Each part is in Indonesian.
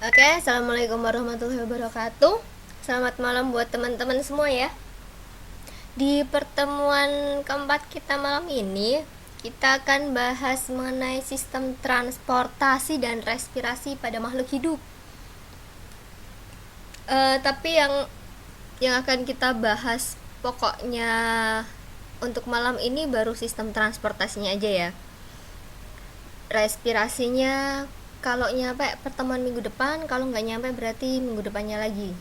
Oke, assalamualaikum warahmatullahi wabarakatuh. Selamat malam buat teman-teman semua ya. Di pertemuan keempat kita malam ini, kita akan bahas mengenai sistem transportasi dan respirasi pada makhluk hidup. Tapi yang akan kita bahas pokoknya untuk malam ini baru sistem transportasinya aja ya. Respirasinya kalau nyampe pertemuan minggu depan, kalau nggak nyampe berarti minggu depannya lagi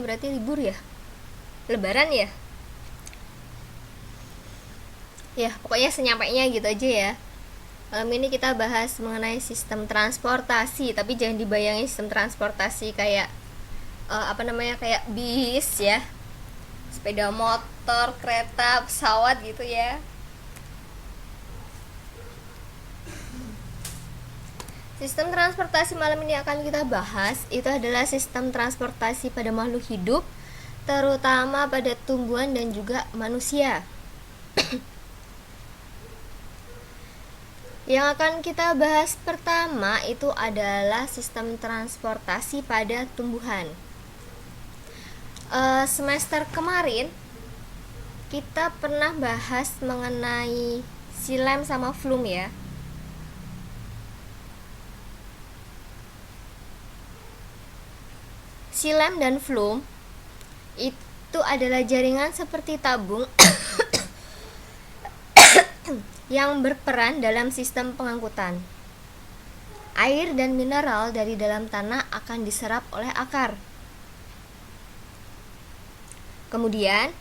berarti libur ya, lebaran ya. Ya pokoknya senyampainya gitu aja ya. Malam ini kita bahas mengenai sistem transportasi, tapi jangan dibayangin sistem transportasi kayak kayak bis ya, sepeda motor, kereta, pesawat gitu ya. Sistem transportasi malam ini akan kita bahas itu adalah sistem transportasi pada makhluk hidup, terutama pada tumbuhan dan juga manusia. Yang akan kita bahas pertama itu adalah sistem transportasi pada tumbuhan. Semester kemarin kita pernah bahas mengenai xilem sama flum ya. Xilem dan flum itu adalah jaringan seperti tabung yang berperan dalam sistem pengangkutan. Air dan mineral dari dalam tanah akan diserap oleh akar. Kemudian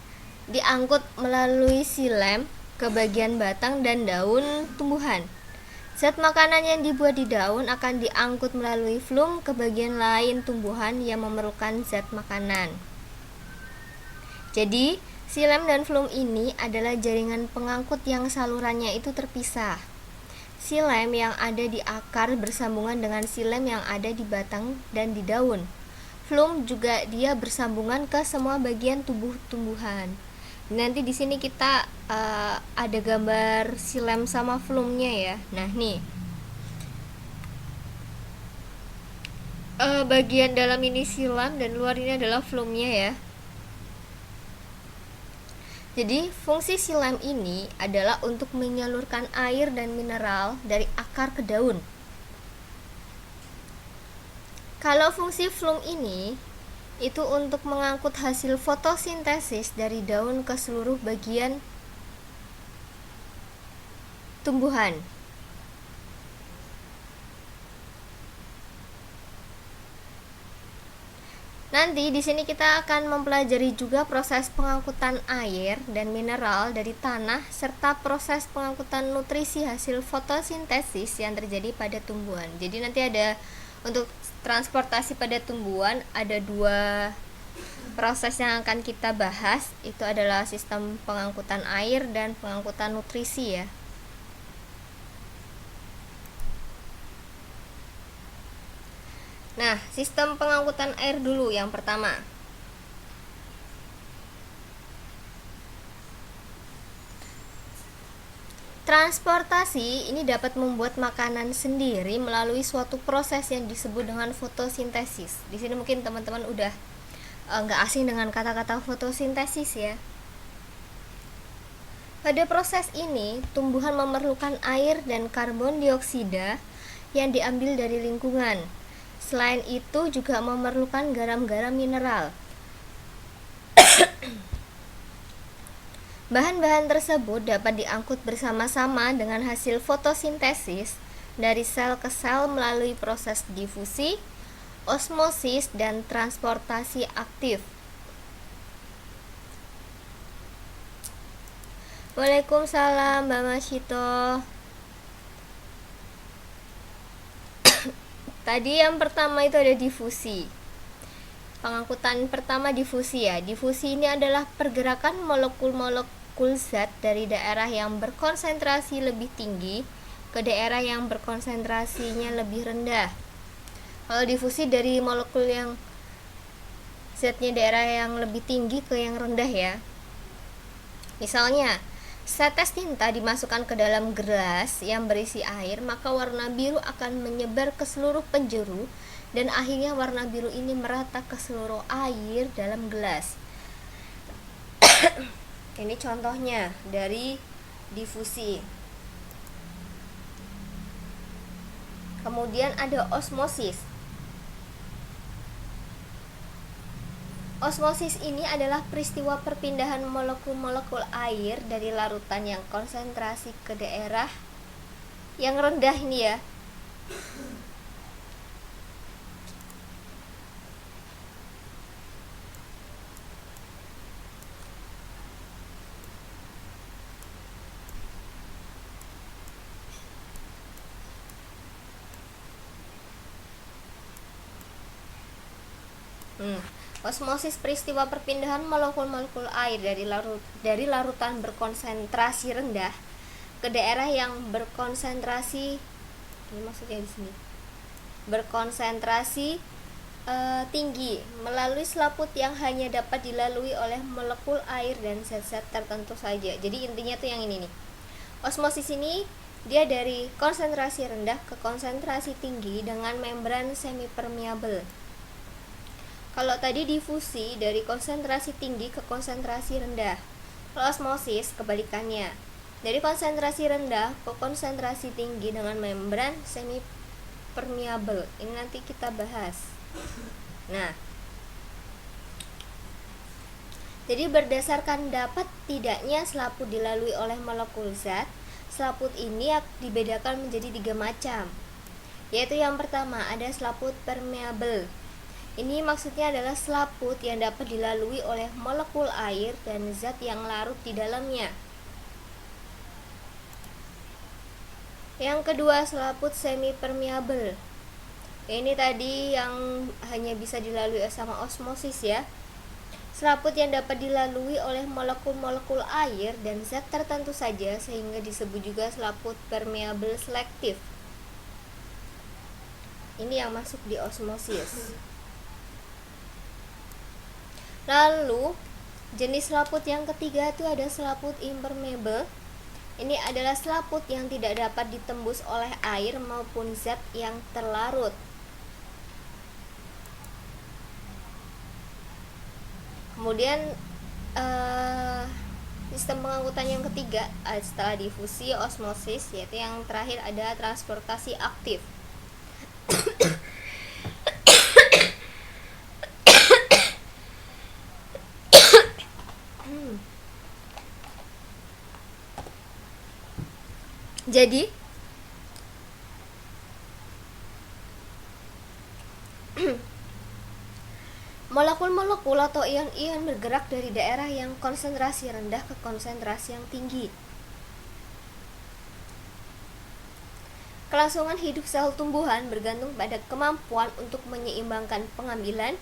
diangkut melalui xilem ke bagian batang dan daun tumbuhan. Zat makanan yang dibuat di daun akan diangkut melalui flum ke bagian lain tumbuhan yang memerlukan zat makanan. Jadi, xilem dan flum ini adalah jaringan pengangkut yang salurannya itu terpisah. Xilem yang ada di akar bersambungan dengan xilem yang ada di batang dan di daun. Flum juga dia bersambungan ke semua bagian tubuh tumbuhan. Nanti di sini kita ada gambar xilem sama flumnya ya. Nah nih, bagian dalam ini xilem dan luar ini adalah flumnya ya. Jadi fungsi xilem ini adalah untuk menyalurkan air dan mineral dari akar ke daun. Kalau fungsi flum ini itu untuk mengangkut hasil fotosintesis dari daun ke seluruh bagian tumbuhan. Nanti di sini kita akan mempelajari juga proses pengangkutan air dan mineral dari tanah serta proses pengangkutan nutrisi hasil fotosintesis yang terjadi pada tumbuhan. Jadi nanti ada untuk transportasi pada tumbuhan ada dua proses yang akan kita bahas, itu adalah sistem pengangkutan air dan pengangkutan nutrisi ya. Nah, sistem pengangkutan air dulu yang pertama. Transportasi ini dapat membuat makanan sendiri melalui suatu proses yang disebut dengan fotosintesis. Di sini mungkin teman-teman udah nggak asing dengan kata-kata fotosintesis ya. Pada proses ini, tumbuhan memerlukan air dan karbon dioksida yang diambil dari lingkungan. Selain itu juga memerlukan garam-garam mineral. Bahan-bahan tersebut dapat diangkut bersama-sama dengan hasil fotosintesis dari sel ke sel melalui proses difusi, osmosis, dan transportasi aktif. Waalaikumsalam Mbak Masyito. Tadi yang pertama itu ada difusi. Pengangkutan pertama difusi ya. Difusi ini adalah pergerakan molekul-molekul zat dari daerah yang berkonsentrasi lebih tinggi ke daerah yang berkonsentrasinya lebih rendah. Kalau difusi dari molekul yang zatnya daerah yang lebih tinggi ke yang rendah ya. Misalnya, Setes tinta dimasukkan ke dalam gelas yang berisi air, maka warna biru akan menyebar ke seluruh penjuru dan akhirnya warna biru ini merata ke seluruh air dalam gelas. Ini contohnya dari difusi. Kemudian ada osmosis. Osmosis ini adalah peristiwa perpindahan molekul-molekul air dari larutan yang konsentrasi ke daerah yang rendah ini ya. Osmosis peristiwa perpindahan molekul-molekul air dari larutan berkonsentrasi rendah ke daerah yang berkonsentrasi, ini maksudnya di sini, berkonsentrasi tinggi melalui selaput yang hanya dapat dilalui oleh molekul air dan zat-zat tertentu saja. Jadi intinya tuh yang ini nih. Osmosis ini dia dari konsentrasi rendah ke konsentrasi tinggi dengan membran semi permeable. Kalau tadi difusi dari konsentrasi tinggi ke konsentrasi rendah. Kalau osmosis kebalikannya, dari konsentrasi rendah ke konsentrasi tinggi dengan membran semi permeable. Ini nanti kita bahas. Nah, jadi berdasarkan dapat tidaknya selaput dilalui oleh molekul zat, selaput ini dibedakan menjadi 3 macam. Yaitu yang pertama ada selaput permeable. Ini maksudnya adalah selaput yang dapat dilalui oleh molekul air dan zat yang larut di dalamnya. Yang kedua, selaput semi permeable. Ini tadi yang hanya bisa dilalui sama osmosis ya. Selaput yang dapat dilalui oleh molekul-molekul air dan zat tertentu saja sehingga disebut juga selaput permeable selektif. Ini yang masuk di osmosis. Lalu jenis selaput yang ketiga itu ada selaput impermeable. Ini adalah selaput yang tidak dapat ditembus oleh air maupun zat yang terlarut. Kemudian sistem pengangkutan yang ketiga setelah difusi, osmosis, yaitu yang terakhir ada transportasi aktif. Jadi molekul-molekul atau ion-ion bergerak dari daerah yang konsentrasi rendah ke konsentrasi yang tinggi. Kelangsungan hidup sel tumbuhan bergantung pada kemampuan untuk menyeimbangkan pengambilan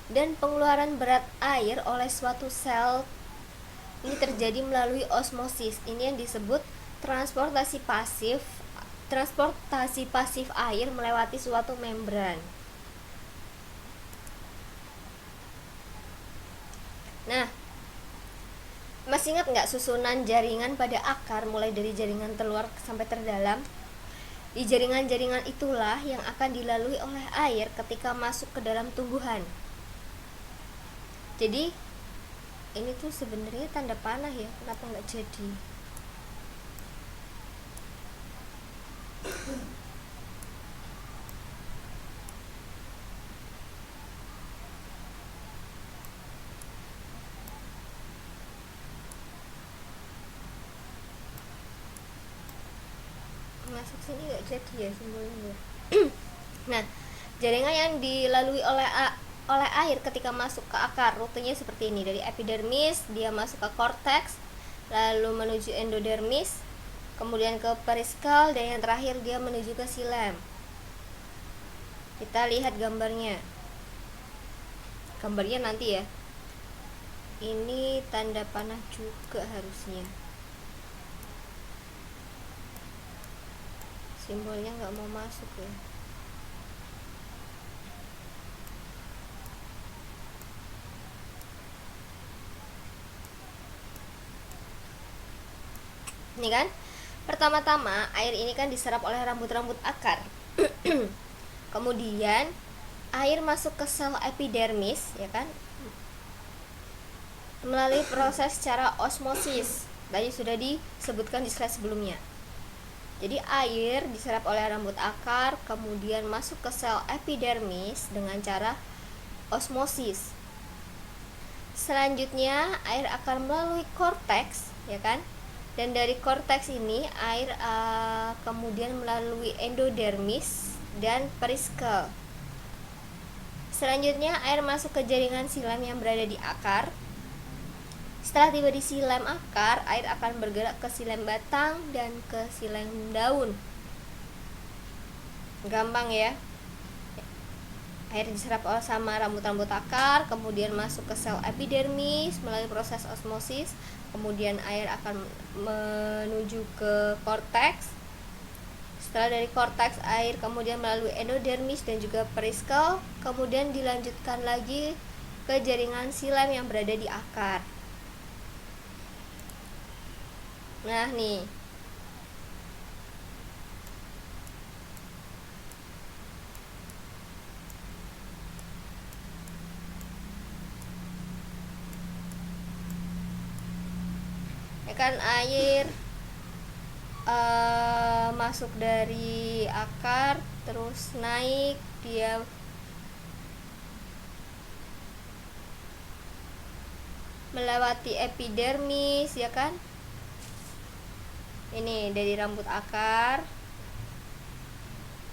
dan pengeluaran berat air oleh suatu sel. Ini terjadi melalui osmosis. Ini yang disebut transportasi pasif air melewati suatu membran. Nah, masih ingat nggak susunan jaringan pada akar mulai dari jaringan terluar sampai terdalam? Di jaringan-jaringan itulah yang akan dilalui oleh air ketika masuk ke dalam tumbuhan. Jadi ini tuh sebenarnya tanda panah ya, kenapa nggak jadi? Masuk sini nggak jadi ya simbolnya. Nah, jaringan yang dilalui oleh air ketika masuk ke akar rutenya seperti ini. Dari epidermis dia masuk ke korteks, lalu menuju endodermis, kemudian ke periskal, dan yang terakhir dia menuju ke xilem. Kita lihat gambarnya nanti ya. Ini tanda panah juga harusnya, simbolnya nggak mau masuk ya. Ini kan, pertama-tama air ini kan diserap oleh rambut-rambut akar. Kemudian air masuk ke sel epidermis, ya kan, melalui proses secara osmosis. Tadi sudah disebutkan di slide sebelumnya. Jadi air diserap oleh rambut akar, kemudian masuk ke sel epidermis dengan cara osmosis. Selanjutnya air akan melalui korteks, ya kan? Dan dari korteks ini air kemudian melalui endodermis dan periskel. Selanjutnya air masuk ke jaringan silam yang berada di akar. Setelah tiba di silam akar, air akan bergerak ke silam batang dan ke silam daun. Gampang ya. Air diserap sama rambut-rambut akar, kemudian masuk ke sel epidermis melalui proses osmosis, kemudian air akan menuju ke korteks. Setelah dari korteks, air kemudian melalui endodermis dan juga periskel, kemudian dilanjutkan lagi ke jaringan silam yang berada di akar. Nah nih, ya kan, air masuk dari akar terus naik, dia melewati epidermis, ya kan. Ini dari rambut akar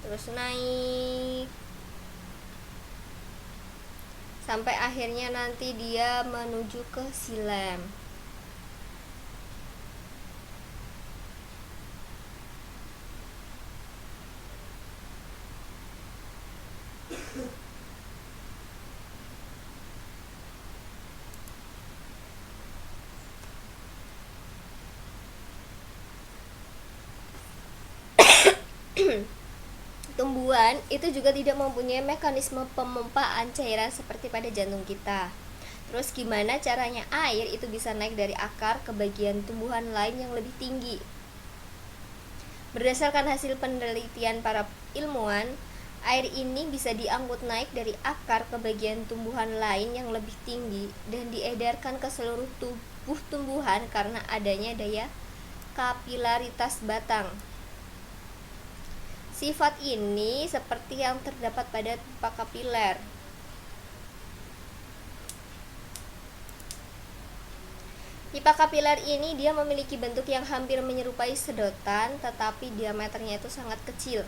terus naik sampai akhirnya nanti dia menuju ke silam. Tumbuhan itu juga tidak mempunyai mekanisme pemompaan cairan seperti pada jantung kita. Terus gimana caranya air itu bisa naik dari akar ke bagian tumbuhan lain yang lebih tinggi? Berdasarkan hasil penelitian para ilmuwan, air ini bisa diangkut naik dari akar ke bagian tumbuhan lain yang lebih tinggi dan diedarkan ke seluruh tubuh tumbuhan karena adanya daya kapilaritas batang. Sifat ini seperti yang terdapat pada pipa kapiler. Pipa kapiler ini dia memiliki bentuk yang hampir menyerupai sedotan, tetapi diameternya itu sangat kecil.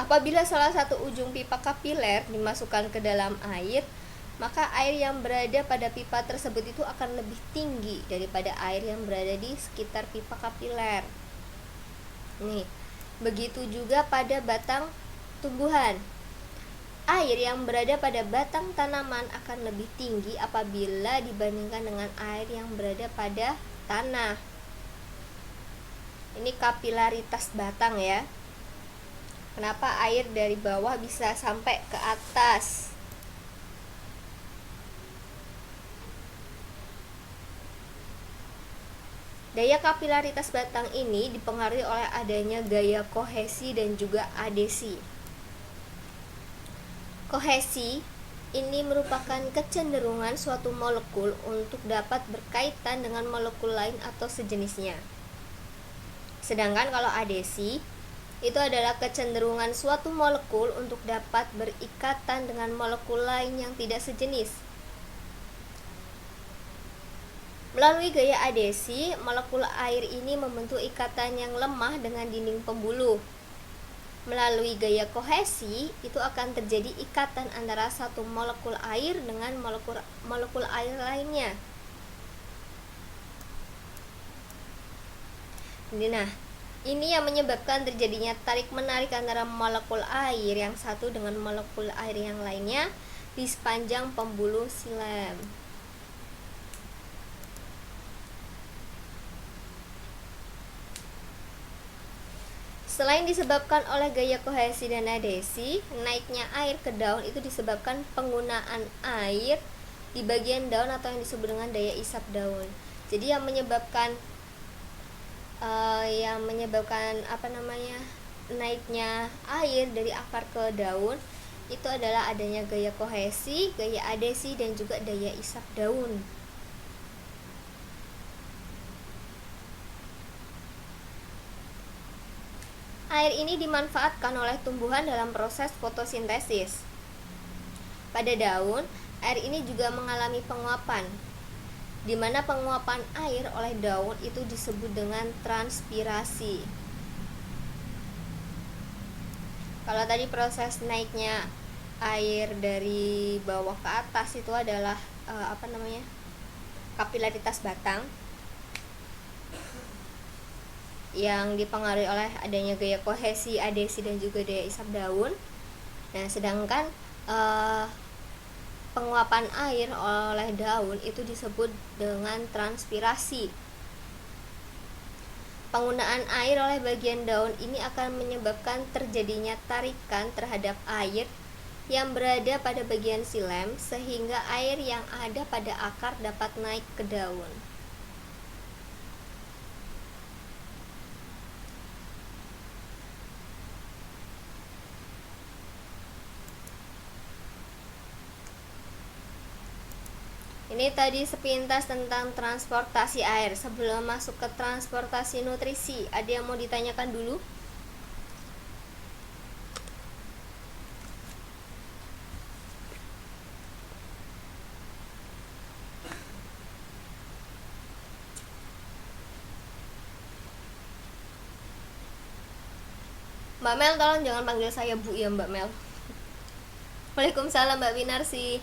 Apabila salah satu ujung pipa kapiler dimasukkan ke dalam air, maka air yang berada pada pipa tersebut itu akan lebih tinggi daripada air yang berada di sekitar pipa kapiler. Nih, begitu juga pada batang tumbuhan. Air yang berada pada batang tanaman akan lebih tinggi apabila dibandingkan dengan air yang berada pada tanah. Ini kapilaritas batang ya. Kenapa air dari bawah bisa sampai ke atas? Daya kapilaritas batang ini dipengaruhi oleh adanya gaya kohesi dan juga adesi. Kohesi ini merupakan kecenderungan suatu molekul untuk dapat berkaitan dengan molekul lain atau sejenisnya. Sedangkan kalau adesi itu adalah kecenderungan suatu molekul untuk dapat berikatan dengan molekul lain yang tidak sejenis. Melalui gaya adesi, molekul air ini membentuk ikatan yang lemah dengan dinding pembuluh. Melalui gaya kohesi, itu akan terjadi ikatan antara satu molekul air dengan molekul air lainnya. Nah, ini yang menyebabkan terjadinya tarik-menarik antara molekul air yang satu dengan molekul air yang lainnya di sepanjang pembuluh silam. Selain disebabkan oleh gaya kohesi dan adesi, naiknya air ke daun itu disebabkan penggunaan air di bagian daun atau yang disebut dengan daya isap daun. Jadi yang menyebabkan naiknya air dari akar ke daun itu adalah adanya gaya kohesi, gaya adesi, dan juga daya isap daun. Air ini dimanfaatkan oleh tumbuhan dalam proses fotosintesis. Pada daun, air ini juga mengalami penguapan, di mana penguapan air oleh daun itu disebut dengan transpirasi. Kalau tadi proses naiknya air dari bawah ke atas itu adalah kapilaritas batang yang dipengaruhi oleh adanya gaya kohesi, adesi, dan juga daya isap daun. Nah, sedangkan penguapan air oleh daun itu disebut dengan transpirasi. Penggunaan air oleh bagian daun ini akan menyebabkan terjadinya tarikan terhadap air yang berada pada bagian xilem, sehingga air yang ada pada akar dapat naik ke daun. Ini tadi sepintas tentang transportasi air. Sebelum masuk ke transportasi nutrisi, ada yang mau ditanyakan dulu? Mbak Mel, tolong jangan panggil saya Bu ya, Mbak Mel. Waalaikumsalam, Mbak Winarsi.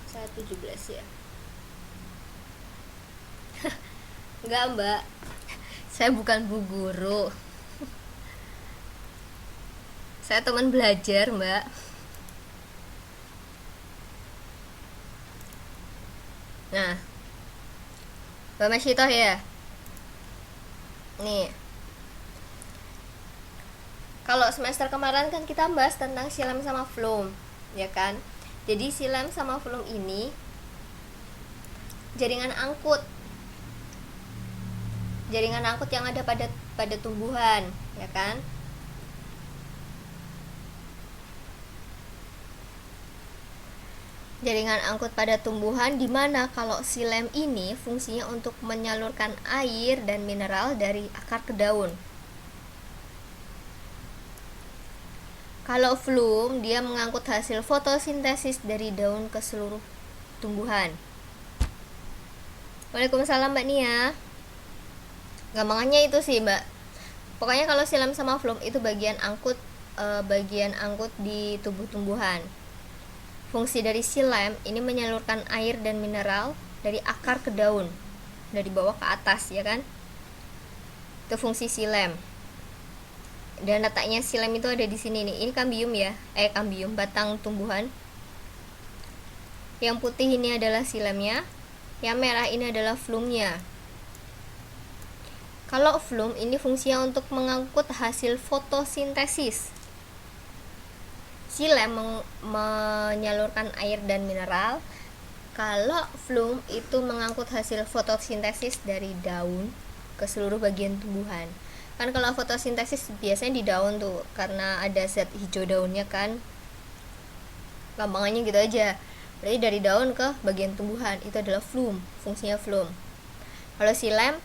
Saya 17 ya. Enggak, Mbak. Saya bukan bu guru. Saya teman belajar, Mbak. Nah, Mbak Masyitoh ya. Nih. Kalau semester kemarin kan kita bahas tentang xilem sama phloem, ya kan? Jadi xilem sama phloem ini jaringan angkut yang ada pada tumbuhan, ya kan? Jaringan angkut pada tumbuhan, di mana kalau xilem ini fungsinya untuk menyalurkan air dan mineral dari akar ke daun. Kalau phloem, dia mengangkut hasil fotosintesis dari daun ke seluruh tumbuhan. Waalaikumsalam, Mbak Nia. Gampangannya itu sih, Mbak. Pokoknya kalau xilem sama phloem itu bagian angkut di tubuh tumbuhan. Fungsi dari xilem ini menyalurkan air dan mineral dari akar ke daun, dari bawah ke atas, ya kan? Itu fungsi xilem. Dan letaknya xilem itu ada di sini nih. Ini kambium ya, kambium, batang tumbuhan. Yang putih ini adalah xilemnya, yang merah ini adalah phloemnya. Kalau phloem ini fungsinya untuk mengangkut hasil fotosintesis. Xilem menyalurkan air dan mineral. Kalau phloem itu mengangkut hasil fotosintesis dari daun ke seluruh bagian tumbuhan. Kan kalau fotosintesis biasanya di daun tuh, karena ada zat hijau daunnya kan. Gampangannya gitu aja. Berarti dari daun ke bagian tumbuhan, itu adalah phloem, fungsinya phloem. Kalau xilem,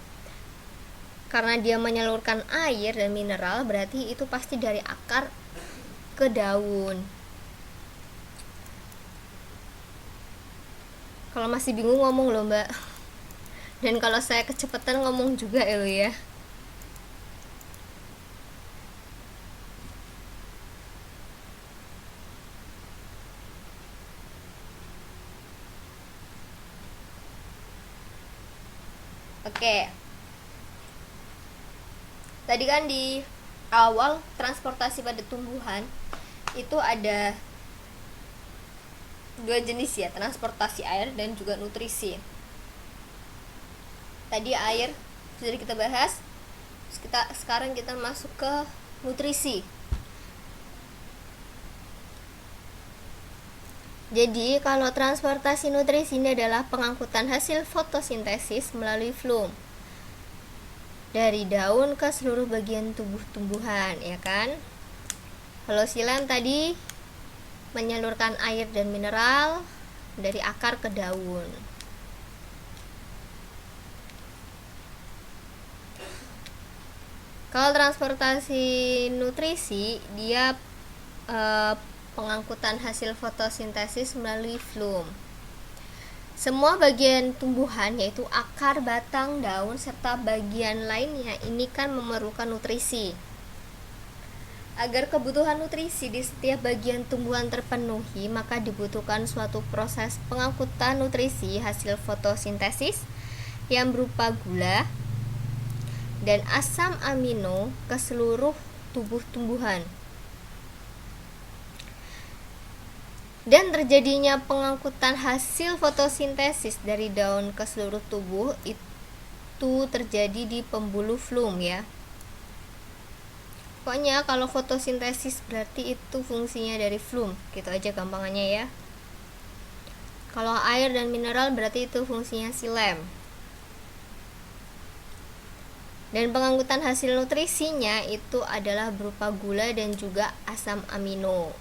karena dia menyalurkan air dan mineral, berarti itu pasti dari akar ke daun. Kalau masih bingung ngomong loh, Mbak. Dan kalau saya kecepatan ngomong juga ya lo ya. Oke. Tadi kan di awal transportasi pada tumbuhan itu ada dua jenis ya, transportasi air dan juga nutrisi. Tadi air sudah kita bahas, sekarang kita masuk ke nutrisi. Jadi kalau transportasi nutrisi ini adalah pengangkutan hasil fotosintesis melalui flum dari daun ke seluruh bagian tubuh tumbuhan, ya kan? Kalau silam tadi menyalurkan air dan mineral dari akar ke daun. Kalau transportasi nutrisi, dia pengangkutan hasil fotosintesis melalui flum. Semua bagian tumbuhan, yaitu akar, batang, daun, serta bagian lainnya, ini kan memerlukan nutrisi. Agar kebutuhan nutrisi di setiap bagian tumbuhan terpenuhi, maka dibutuhkan suatu proses pengangkutan nutrisi hasil fotosintesis yang berupa gula dan asam amino ke seluruh tubuh tumbuhan. Dan terjadinya pengangkutan hasil fotosintesis dari daun ke seluruh tubuh itu terjadi di pembuluh flum ya. Pokoknya kalau fotosintesis berarti itu fungsinya dari flum, gitu aja gampangannya ya. Kalau air dan mineral berarti itu fungsinya silem. Dan pengangkutan hasil nutrisinya itu adalah berupa gula dan juga asam amino.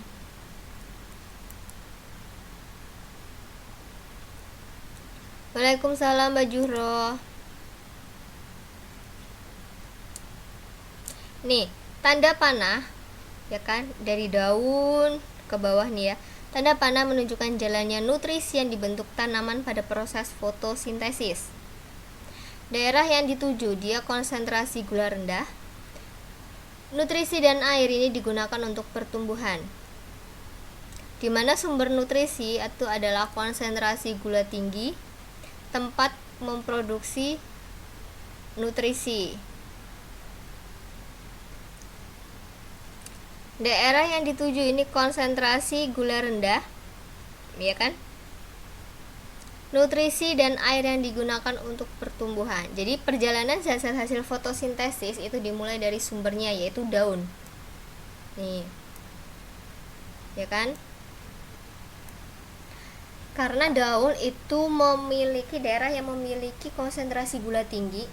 Waalaikumsalam Mbak Juhro. Nih, tanda panah ya kan, dari daun ke bawah nih ya. Tanda panah menunjukkan jalannya nutrisi yang dibentuk tanaman pada proses fotosintesis. Daerah yang dituju dia konsentrasi gula rendah. Nutrisi dan air ini digunakan untuk pertumbuhan. Di mana sumber nutrisi itu adalah konsentrasi gula tinggi, tempat memproduksi nutrisi. Daerah yang dituju ini konsentrasi gula rendah, ya kan? Nutrisi dan air yang digunakan untuk pertumbuhan. Jadi perjalanan zat-zat hasil fotosintesis itu dimulai dari sumbernya, yaitu daun. Nih, ya kan? Karena daun itu memiliki daerah yang memiliki konsentrasi gula tinggi,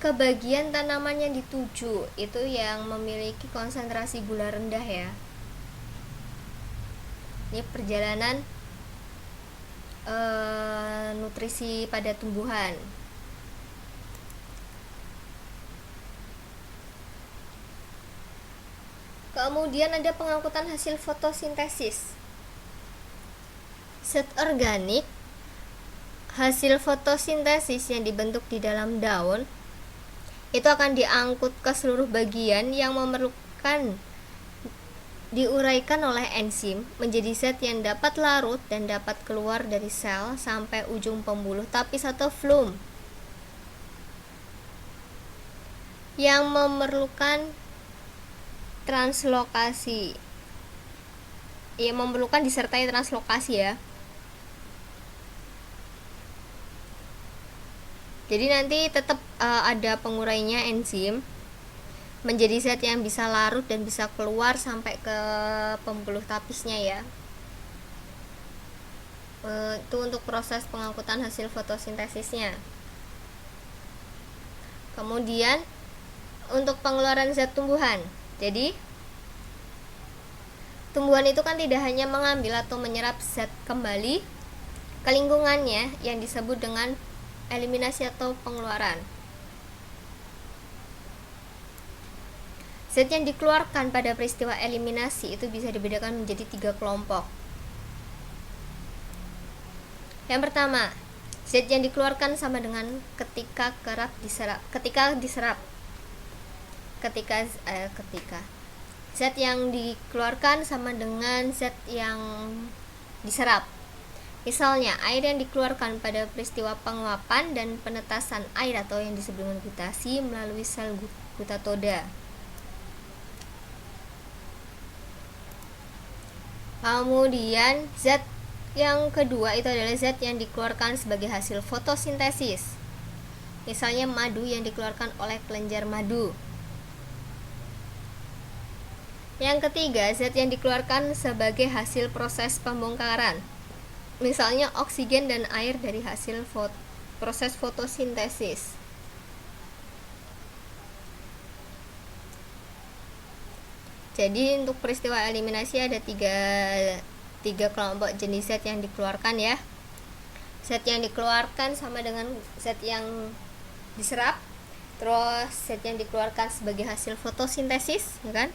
ke bagian tanaman yang dituju itu yang memiliki konsentrasi gula rendah ya. Ini perjalanan nutrisi pada tumbuhan. Kemudian ada pengangkutan hasil fotosintesis. Zat organik hasil fotosintesis yang dibentuk di dalam daun itu akan diangkut ke seluruh bagian yang memerlukan diuraikan oleh enzim menjadi zat yang dapat larut dan dapat keluar dari sel sampai ujung pembuluh tapis atau flum yang memerlukan translokasi. Ya, memerlukan disertai translokasi ya. Jadi nanti tetap ada pengurainya enzim menjadi zat yang bisa larut dan bisa keluar sampai ke pembuluh tapisnya ya. Itu untuk proses pengangkutan hasil fotosintesisnya. Kemudian untuk pengeluaran zat tumbuhan. Jadi tumbuhan itu kan tidak hanya mengambil atau menyerap zat kembali ke lingkungannya yang disebut dengan eliminasi atau pengeluaran. Zat yang dikeluarkan pada peristiwa eliminasi itu bisa dibedakan menjadi 3 kelompok. Yang pertama, zat yang dikeluarkan sama dengan ketika diserap. Zat yang dikeluarkan sama dengan zat yang diserap. Misalnya, air yang dikeluarkan pada peristiwa penguapan dan penetasan air atau yang disebut dengan gutasi melalui sel gutatoda. Kemudian zat yang kedua itu adalah zat yang dikeluarkan sebagai hasil fotosintesis. Misalnya madu yang dikeluarkan oleh kelenjar madu. Yang ketiga, zat yang dikeluarkan sebagai hasil proses pembongkaran. Misalnya oksigen dan air dari hasil proses fotosintesis. Jadi untuk peristiwa eliminasi ada tiga kelompok jenis zat yang dikeluarkan ya. Zat yang dikeluarkan sama dengan zat yang diserap, terus zat yang dikeluarkan sebagai hasil fotosintesis, ya kan?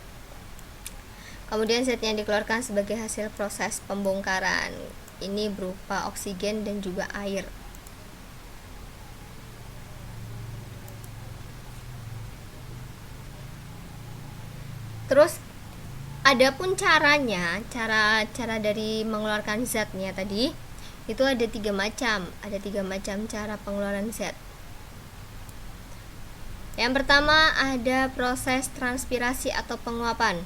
Kemudian zat yang dikeluarkan sebagai hasil proses pembongkaran. Ini berupa oksigen dan juga air. Terus adapun caranya, cara dari mengeluarkan zatnya tadi itu ada tiga macam cara pengeluaran zat. Yang pertama ada proses transpirasi atau penguapan.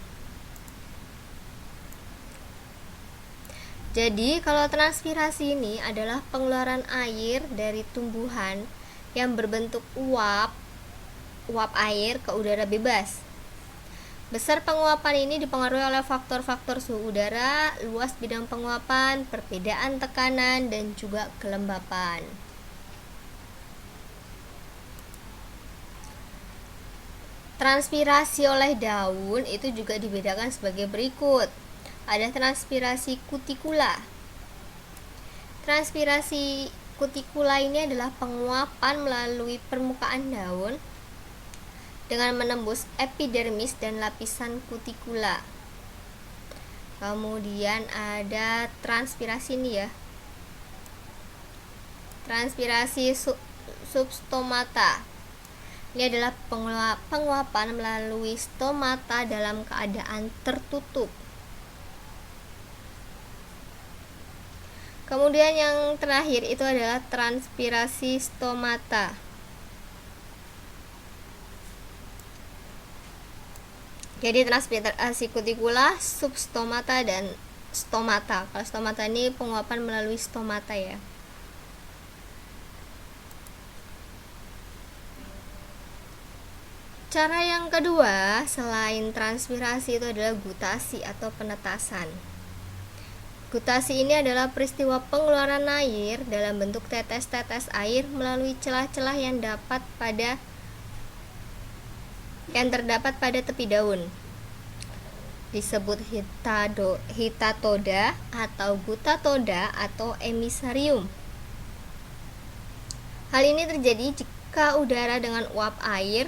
Jadi kalau transpirasi ini adalah pengeluaran air dari tumbuhan yang berbentuk uap air ke udara bebas. Besar penguapan ini dipengaruhi oleh faktor-faktor suhu udara, luas bidang penguapan, perbedaan tekanan, dan juga kelembapan. Transpirasi oleh daun itu juga dibedakan sebagai berikut. Ada transpirasi kutikula. Transpirasi kutikula ini adalah penguapan melalui permukaan daun dengan menembus epidermis dan lapisan kutikula. Kemudian ada transpirasi ini ya. Transpirasi substomata. Ini adalah penguapan melalui stomata dalam keadaan tertutup. Kemudian yang terakhir itu adalah transpirasi stomata. Jadi transpirasi kutikula, substomata, dan stomata. Kalau stomata ini penguapan melalui stomata ya. Cara yang kedua selain transpirasi itu adalah gutasi atau penetasan. Gutasi ini adalah peristiwa pengeluaran air dalam bentuk tetes-tetes air melalui celah-celah yang terdapat pada tepi daun. Disebut hitatoda atau gutatoda atau emisarium. Hal ini terjadi jika udara dengan uap air,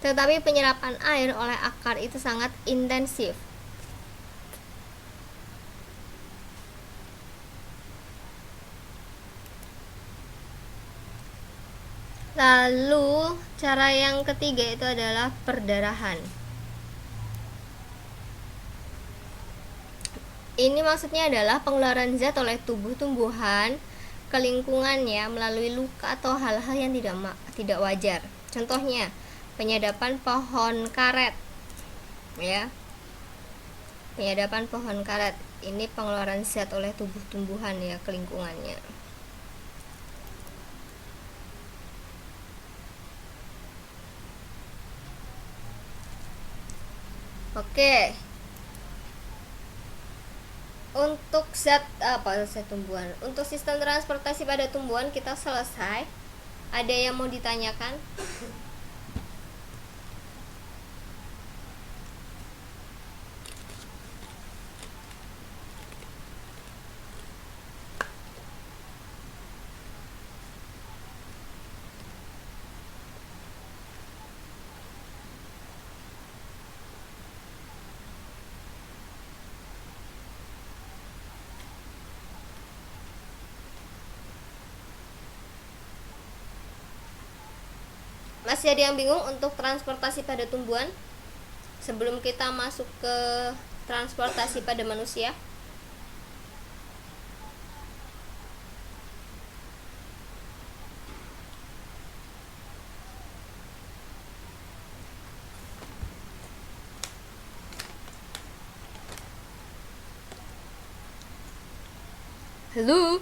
tetapi penyerapan air oleh akar itu sangat intensif. Lalu cara yang ketiga itu adalah perdarahan. Ini maksudnya adalah pengeluaran zat oleh tubuh tumbuhan ke lingkungannya melalui luka atau hal-hal yang tidak wajar. Contohnya penyadapan pohon karet ya. Penyadapan pohon karet ini pengeluaran zat oleh tubuh tumbuhan ya ke lingkungannya. Oke. Untuk zat tumbuhan. Untuk sistem transportasi pada tumbuhan kita selesai. Ada yang mau ditanyakan? Masih ada yang bingung untuk transportasi pada tumbuhan? Sebelum kita masuk ke transportasi pada manusia. Halo.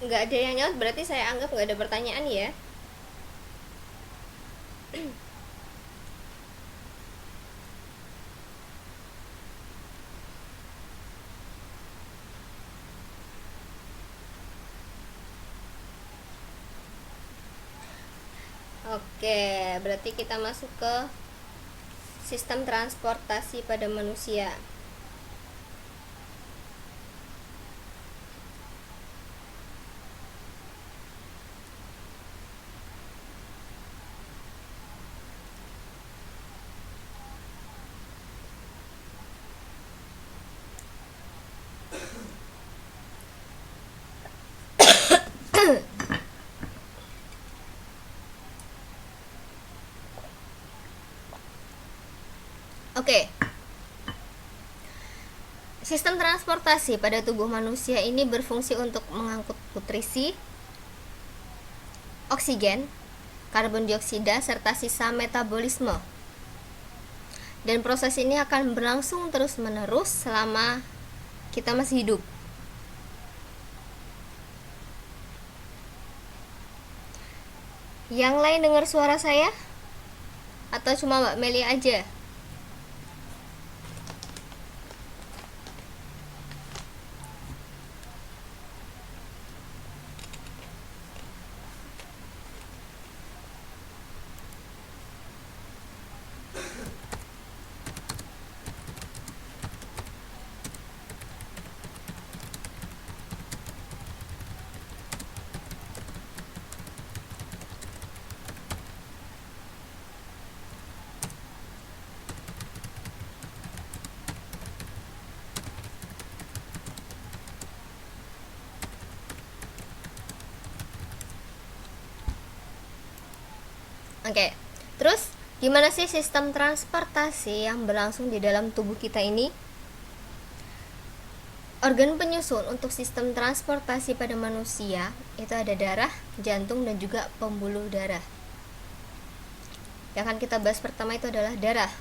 Nggak ada yang nyaut, berarti saya anggap nggak ada pertanyaan ya. Oke, berarti kita masuk ke sistem transportasi pada manusia. Oke. Sistem transportasi pada tubuh manusia ini berfungsi untuk mengangkut nutrisi, oksigen, karbon dioksida, serta sisa metabolisme. Dan proses ini akan berlangsung terus-menerus selama kita masih hidup. Yang lain dengar suara saya? Atau cuma Mbak Meli aja? Oke, terus gimana sih sistem transportasi yang berlangsung di dalam tubuh kita ini? Organ penyusun untuk sistem transportasi pada manusia itu ada darah, jantung, dan juga pembuluh darah. Yang akan kita bahas pertama itu adalah darah.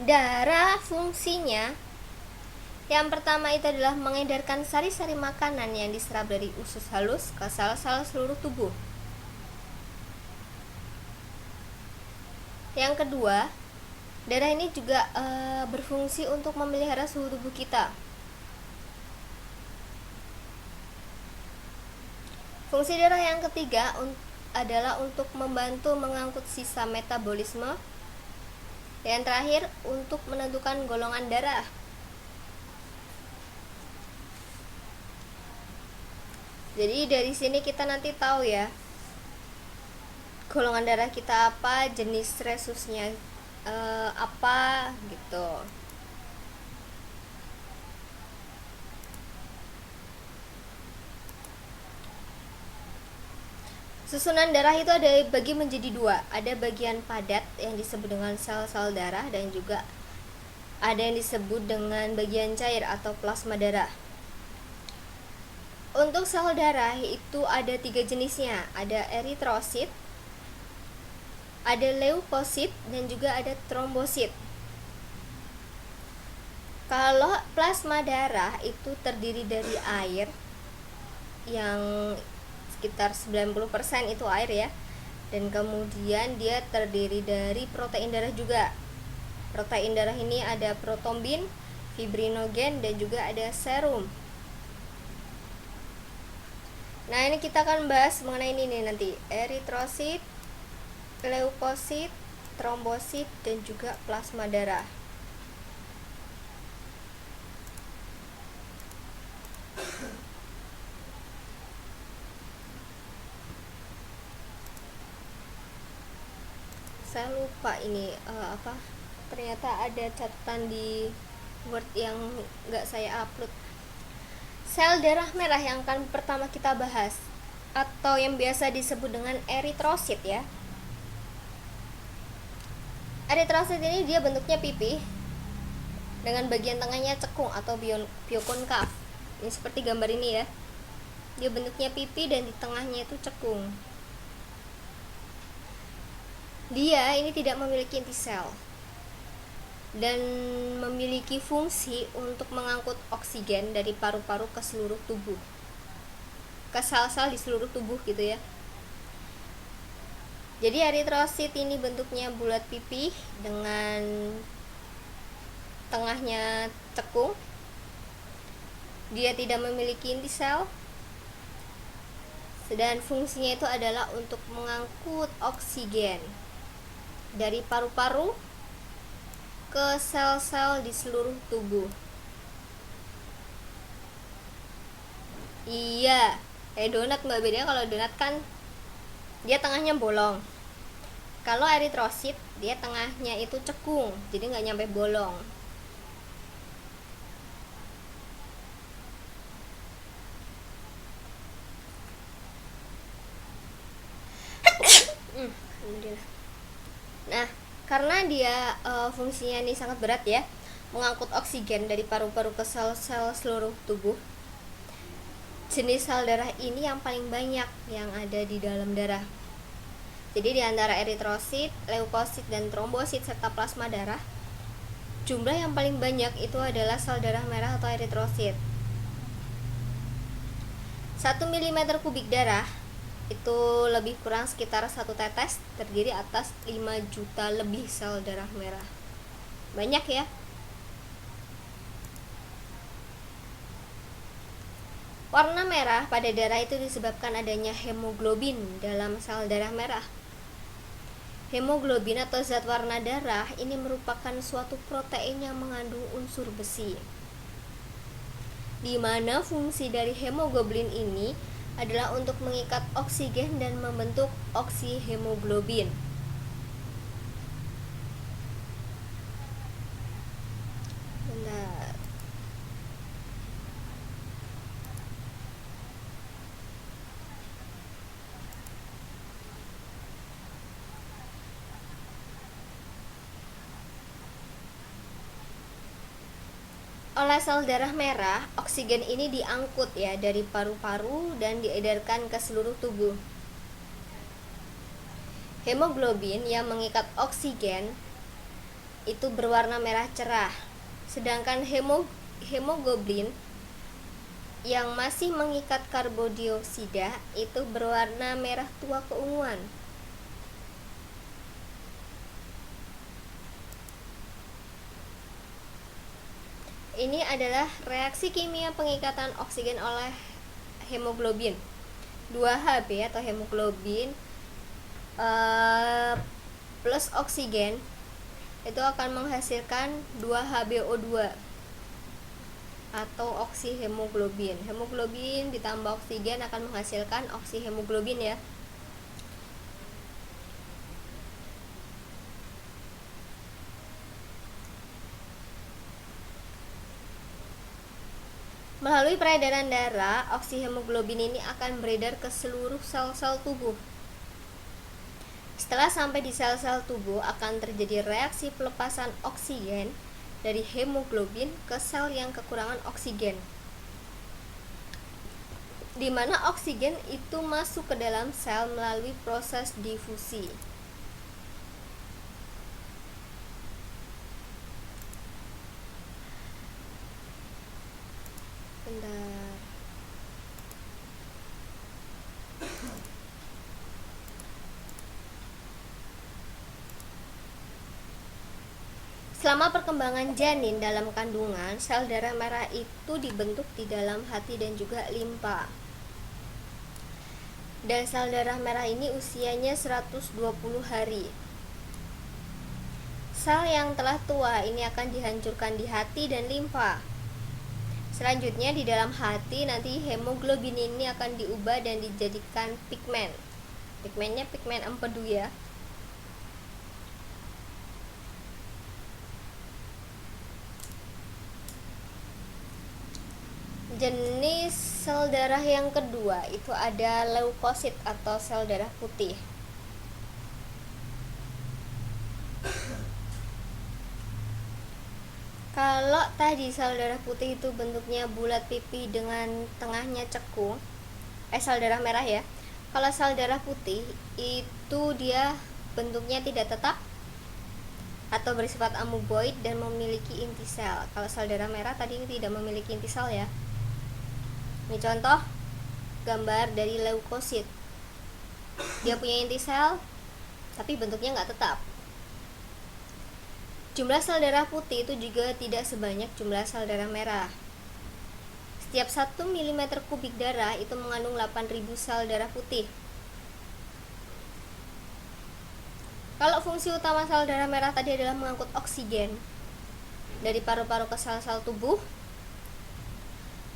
Darah fungsinya yang pertama itu adalah mengedarkan sari-sari makanan yang diserap dari usus halus ke sel-sel seluruh tubuh. Yang kedua, darah ini juga berfungsi untuk memelihara suhu tubuh kita. Fungsi darah yang ketiga adalah untuk membantu mengangkut sisa metabolisme. Yang terakhir, untuk menentukan golongan darah. Jadi dari sini kita nanti tahu ya, golongan darah kita apa, jenis resusnya apa gitu. Susunan darah itu ada bagi menjadi dua. Ada bagian padat yang disebut dengan sel-sel darah, dan juga ada yang disebut dengan bagian cair atau plasma darah. Untuk sel darah itu ada 3 jenisnya. Ada eritrosit, ada leukosit, dan juga ada trombosit. Kalau plasma darah itu terdiri dari air, yang sekitar 90% itu air ya, dan kemudian dia terdiri dari protein darah juga. Protein darah ini ada protombin, fibrinogen, dan juga ada serum. Nah, ini kita akan bahas mengenai ini nih nanti, eritrosit, leukosit, trombosit, dan juga plasma darah. saya lupa ini apa, ternyata ada catatan di Word yang nggak saya upload. Sel darah merah yang akan pertama kita bahas, atau yang biasa disebut dengan eritrosit ya. Eritrosit ini dia bentuknya pipih dengan bagian tengahnya cekung atau biokonkav. Ini seperti gambar ini ya. Dia bentuknya pipih dan di tengahnya itu cekung. Dia ini tidak memiliki inti sel dan memiliki fungsi untuk mengangkut oksigen dari paru-paru ke seluruh tubuh, ke sel-sel di seluruh tubuh gitu ya. Jadi eritrosit ini bentuknya bulat pipih dengan tengahnya cekung. Dia tidak memiliki inti sel dan fungsinya itu adalah untuk mengangkut oksigen dari paru-paru ke sel-sel di seluruh tubuh. Iya, donat mbak, bedanya kalau donat kan dia tengahnya bolong. Kalau eritrosit dia tengahnya itu cekung, jadi nggak nyampe bolong. Nah, karena dia fungsinya ini sangat berat ya, mengangkut oksigen dari paru-paru ke sel-sel seluruh tubuh. Jenis sel darah ini yang paling banyak yang ada di dalam darah. Jadi di antara eritrosit, leukosit, dan trombosit serta plasma darah, jumlah yang paling banyak itu adalah sel darah merah atau eritrosit. 1 mm kubik darah itu lebih kurang sekitar 1 tetes terdiri atas 5 juta lebih sel darah merah. Banyak ya. Warna merah pada darah itu disebabkan adanya hemoglobin dalam sel darah merah. Hemoglobin atau zat warna darah ini merupakan suatu protein yang mengandung unsur besi, di mana fungsi dari hemoglobin ini adalah untuk mengikat oksigen dan membentuk oksihemoglobin. Bentar. Oleh sel darah merah, oksigen ini diangkut ya dari paru-paru dan diedarkan ke seluruh tubuh. Hemoglobin yang mengikat oksigen itu berwarna merah cerah, sedangkan hemoglobin yang masih mengikat karbodioksida itu berwarna merah tua keunguan. Ini adalah reaksi kimia pengikatan oksigen oleh hemoglobin. 2Hb atau hemoglobin plus oksigen itu akan menghasilkan 2HbO2 atau oksihemoglobin. Hemoglobin ditambah oksigen akan menghasilkan oksihemoglobin ya. Melalui peredaran darah, oksihemoglobin ini akan beredar ke seluruh sel-sel tubuh. Setelah sampai di sel-sel tubuh, akan terjadi reaksi pelepasan oksigen dari hemoglobin ke sel yang kekurangan oksigen, di mana oksigen itu masuk ke dalam sel melalui proses difusi. Bentar. Selama perkembangan janin dalam kandungan, sel darah merah itu dibentuk di dalam hati dan juga limpa. Dan sel darah merah ini usianya 120 hari. Sel yang telah tua ini akan dihancurkan di hati dan limpa. Selanjutnya di dalam hati nanti hemoglobin ini akan diubah dan dijadikan pigmen. Pigmennya pigmen empedu ya. Jenis sel darah yang kedua itu ada leukosit atau sel darah putih. Kalau tadi sel darah putih itu bentuknya bulat pipi dengan tengahnya cekung, sel darah merah ya. Kalau sel darah putih itu dia bentuknya tidak tetap atau bersifat amoeboid dan memiliki inti sel. Kalau sel darah merah tadi tidak memiliki inti sel ya. Ini contoh gambar dari leukosit. Dia punya inti sel tapi bentuknya nggak tetap. Jumlah sel darah putih itu juga tidak sebanyak jumlah sel darah merah. Setiap 1 mm kubik darah itu mengandung 8.000 sel darah putih. Kalau fungsi utama sel darah merah tadi adalah mengangkut oksigen dari paru-paru ke sel-sel tubuh,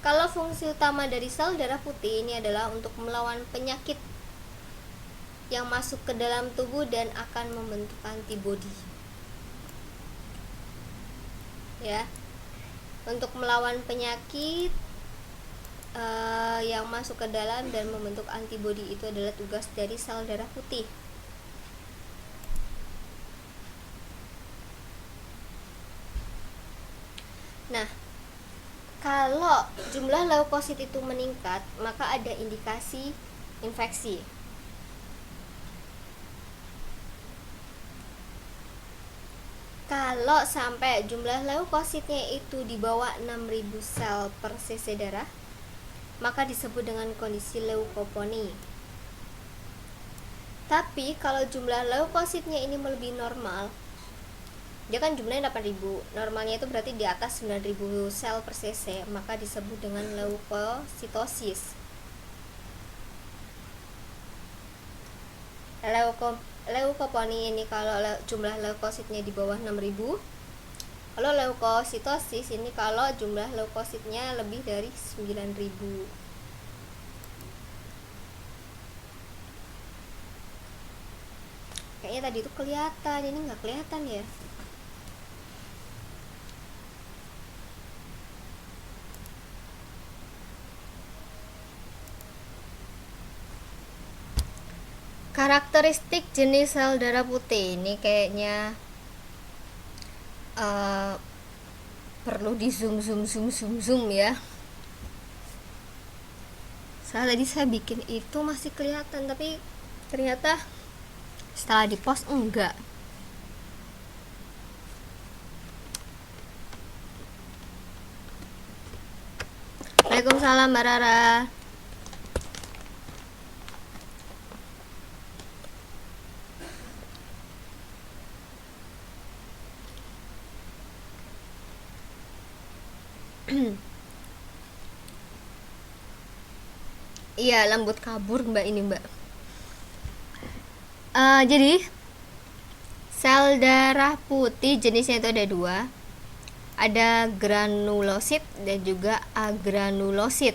kalau fungsi utama dari sel darah putih ini adalah untuk melawan penyakit yang masuk ke dalam tubuh dan akan membentuk antibodi. Ya, untuk melawan penyakit yang masuk ke dalam dan membentuk antibodi itu adalah tugas dari sel darah putih. Nah, kalau jumlah leukosit itu meningkat, maka ada indikasi infeksi. Kalau sampai jumlah leukositnya itu di bawah 6.000 sel per cc darah, maka disebut dengan kondisi leukoponi. Tapi kalau jumlah leukositnya ini melebihi normal, dia kan jumlahnya 8.000, normalnya itu berarti di atas 9.000 sel per cc, maka disebut dengan leukositosis. Leukoponi ini kalau jumlah leukositnya di bawah 6.000. Kalau leukositosis ini kalau jumlah leukositnya lebih dari 9.000. Kayaknya tadi itu kelihatan, ini nggak kelihatan ya. Karakteristik jenis sel darah putih ini kayaknya perlu di zoom ya. Tadi saya bikin itu masih kelihatan, tapi ternyata setelah di post enggak. Waalaikumsalam Mbak Rara. Iya, lembut kabur Mbak ini Mbak. Jadi sel darah putih jenisnya itu ada dua, ada granulosit dan juga agranulosit.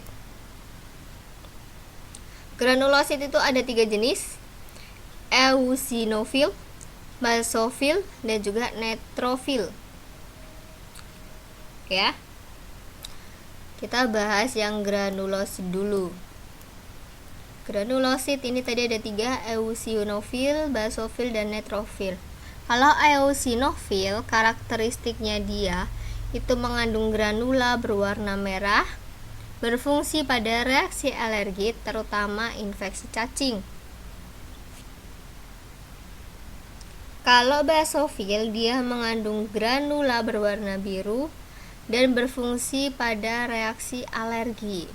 Granulosit itu ada 3 jenis, eosinofil, basofil, dan juga neutrofil. Ya, kita bahas yang granulosit dulu. Granulosit ini tadi ada 3, eosinofil, basofil, dan neutrofil. Kalau eosinofil, karakteristiknya dia itu mengandung granula berwarna merah, berfungsi pada reaksi alergi, terutama infeksi cacing. Kalau basofil, dia mengandung granula berwarna biru dan berfungsi pada reaksi alergi.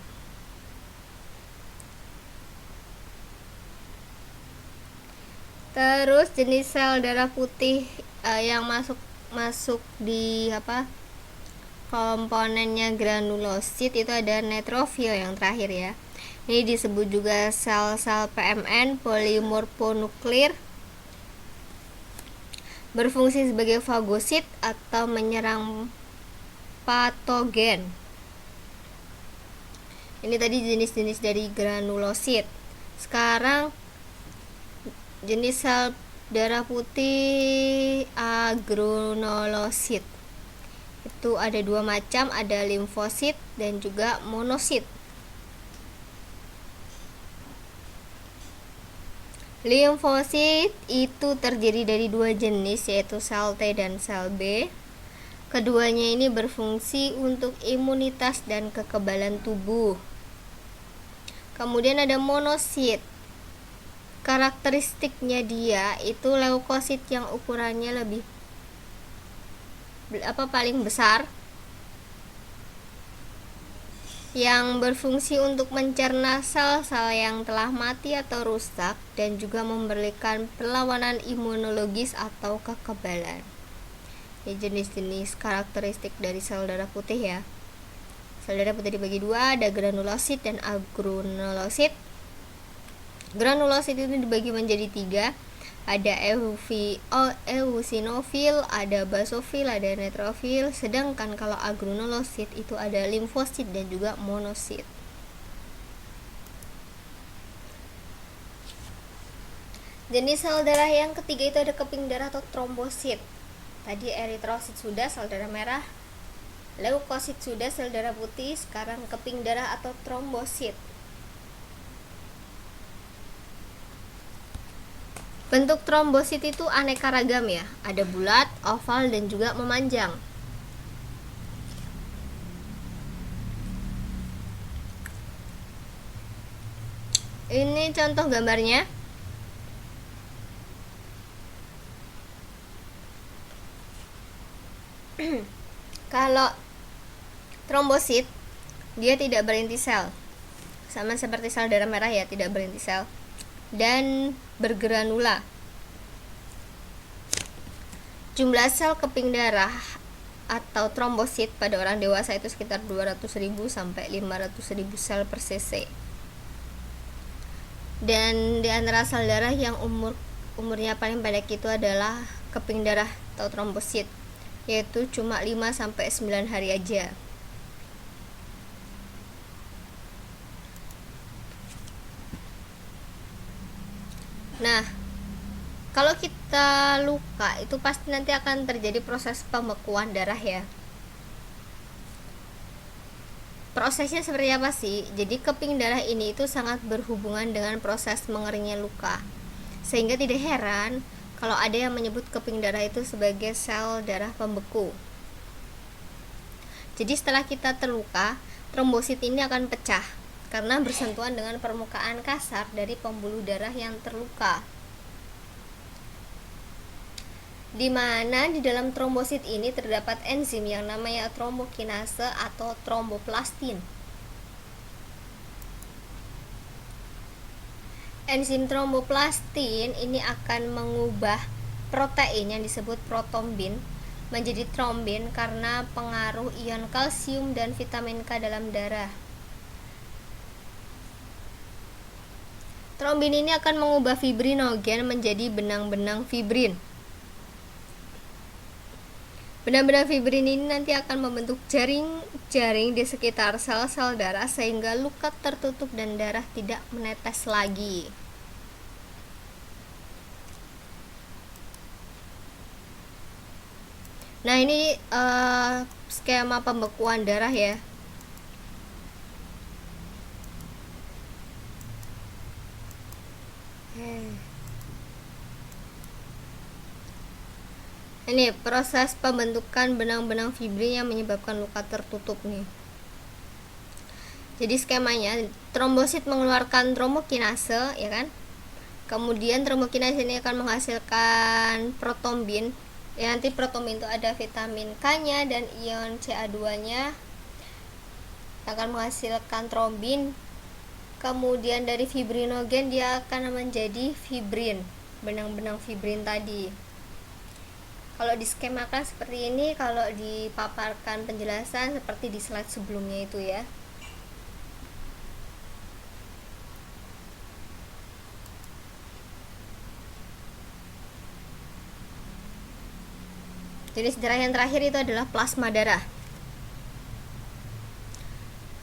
Terus jenis sel darah putih yang masuk di komponennya granulosit itu ada neutrofil yang terakhir ya. Ini disebut juga sel-sel PMN, polimorfonuklir, berfungsi sebagai fagosit atau menyerang patogen. Ini tadi jenis-jenis dari granulosit. Sekarang jenis sel darah putih agranulosit Itu ada dua macam, ada limfosit dan juga monosit. Limfosit itu terdiri dari dua jenis, yaitu sel T dan sel B. Keduanya ini berfungsi untuk imunitas dan kekebalan tubuh. Kemudian ada monosit. Karakteristiknya dia itu leukosit yang ukurannya lebih paling besar, yang berfungsi untuk mencerna sel-sel yang telah mati atau rusak dan juga memberikan perlawanan imunologis atau kekebalan. Ini jenis-jenis karakteristik dari sel darah putih ya. Sel darah putih dibagi dua, ada granulosit dan agranulosit. Granulosit itu dibagi menjadi tiga, ada eosinofil, ada basofil, ada neutrofil. Sedangkan kalau agranulosit itu ada limfosit dan juga monosit. Jenis sel darah yang ketiga itu ada keping darah atau trombosit. Tadi eritrosit sudah, sel darah merah. Leukosit sudah, sel darah putih. Sekarang keping darah atau trombosit. Bentuk trombosit itu aneka ragam ya, ada bulat, oval, dan juga memanjang. Ini contoh gambarnya. Kalau trombosit dia tidak berinti sel, sama seperti sel darah merah ya, tidak berinti sel dan bergranula. Jumlah sel keping darah atau trombosit pada orang dewasa itu sekitar 200.000 sampai 500.000 sel per cc. Dan di antara sel darah yang umurnya paling pendek itu adalah keping darah atau trombosit, yaitu cuma 5 sampai 9 hari aja. Nah, kalau kita luka itu pasti nanti akan terjadi proses pembekuan darah ya. Prosesnya seperti apa sih? Jadi keping darah ini itu sangat berhubungan dengan proses mengeringnya luka. Sehingga tidak heran kalau ada yang menyebut keping darah itu sebagai sel darah pembeku. Jadi setelah kita terluka, trombosit ini akan pecah karena bersentuhan dengan permukaan kasar dari pembuluh darah yang terluka. Di mana di dalam trombosit ini terdapat enzim yang namanya trombokinase atau tromboplastin. Enzim tromboplastin ini akan mengubah protein yang disebut protombin menjadi trombin karena pengaruh ion kalsium dan vitamin K dalam darah. Trombin ini akan mengubah fibrinogen menjadi benang-benang fibrin. Benang-benang fibrin ini nanti akan membentuk jaring-jaring di sekitar sel-sel darah sehingga luka tertutup dan darah tidak menetes lagi. Nah, ini skema pembekuan darah ya. Ini proses pembentukan benang-benang fibrin yang menyebabkan luka tertutup nih. Jadi skemanya, trombosit mengeluarkan trombokinase ya kan. Kemudian trombokinase ini akan menghasilkan protombin. Ya, nanti protombin itu ada vitamin K-nya dan ion Ca2-nya akan menghasilkan trombin. Kemudian dari fibrinogen dia akan menjadi fibrin, benang-benang fibrin tadi. Kalau diskemakan seperti ini, kalau dipaparkan penjelasan seperti di slide sebelumnya itu ya. Jenis darah yang terakhir itu adalah plasma darah.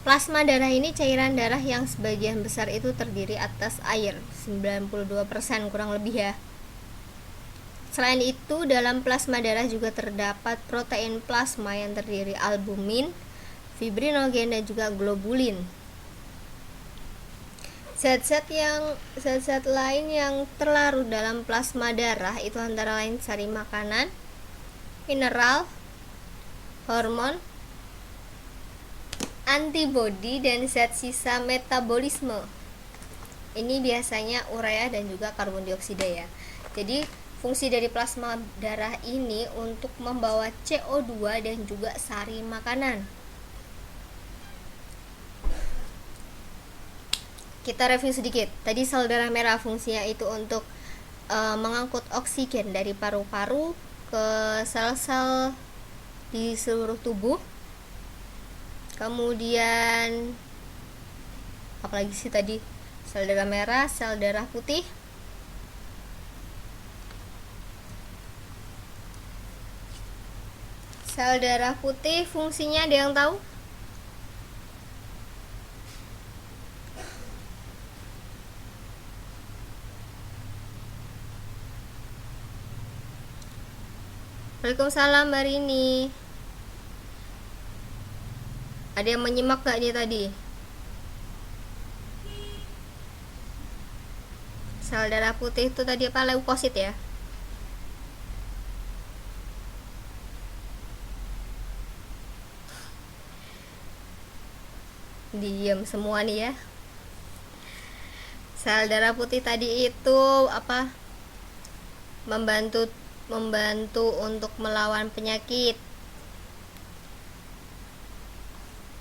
Plasma darah ini cairan darah yang sebagian besar itu terdiri atas air, 92% kurang lebih ya. Selain itu, dalam plasma darah juga terdapat protein plasma yang terdiri albumin, fibrinogen, dan juga globulin. Zat-zat lain yang terlarut dalam plasma darah itu antara lain sari makanan, mineral, hormon, antibodi, dan zat sisa metabolisme. Ini biasanya urea dan juga karbon dioksida ya. Jadi fungsi dari plasma darah ini untuk membawa CO2 dan juga sari makanan. Kita review sedikit. Tadi sel darah merah fungsinya itu untuk mengangkut oksigen dari paru-paru ke sel-sel di seluruh tubuh. Kemudian apalagi sih tadi? Sel darah merah, sel darah putih. Sel darah putih fungsinya ada yang tahu? Waalaikumsalam Mbak Rini. Ada yang menyimak gak nih tadi? Sel darah putih itu tadi apa? Leukosit ya? Diam semua nih ya. Sel darah putih tadi itu apa? Membantu untuk melawan penyakit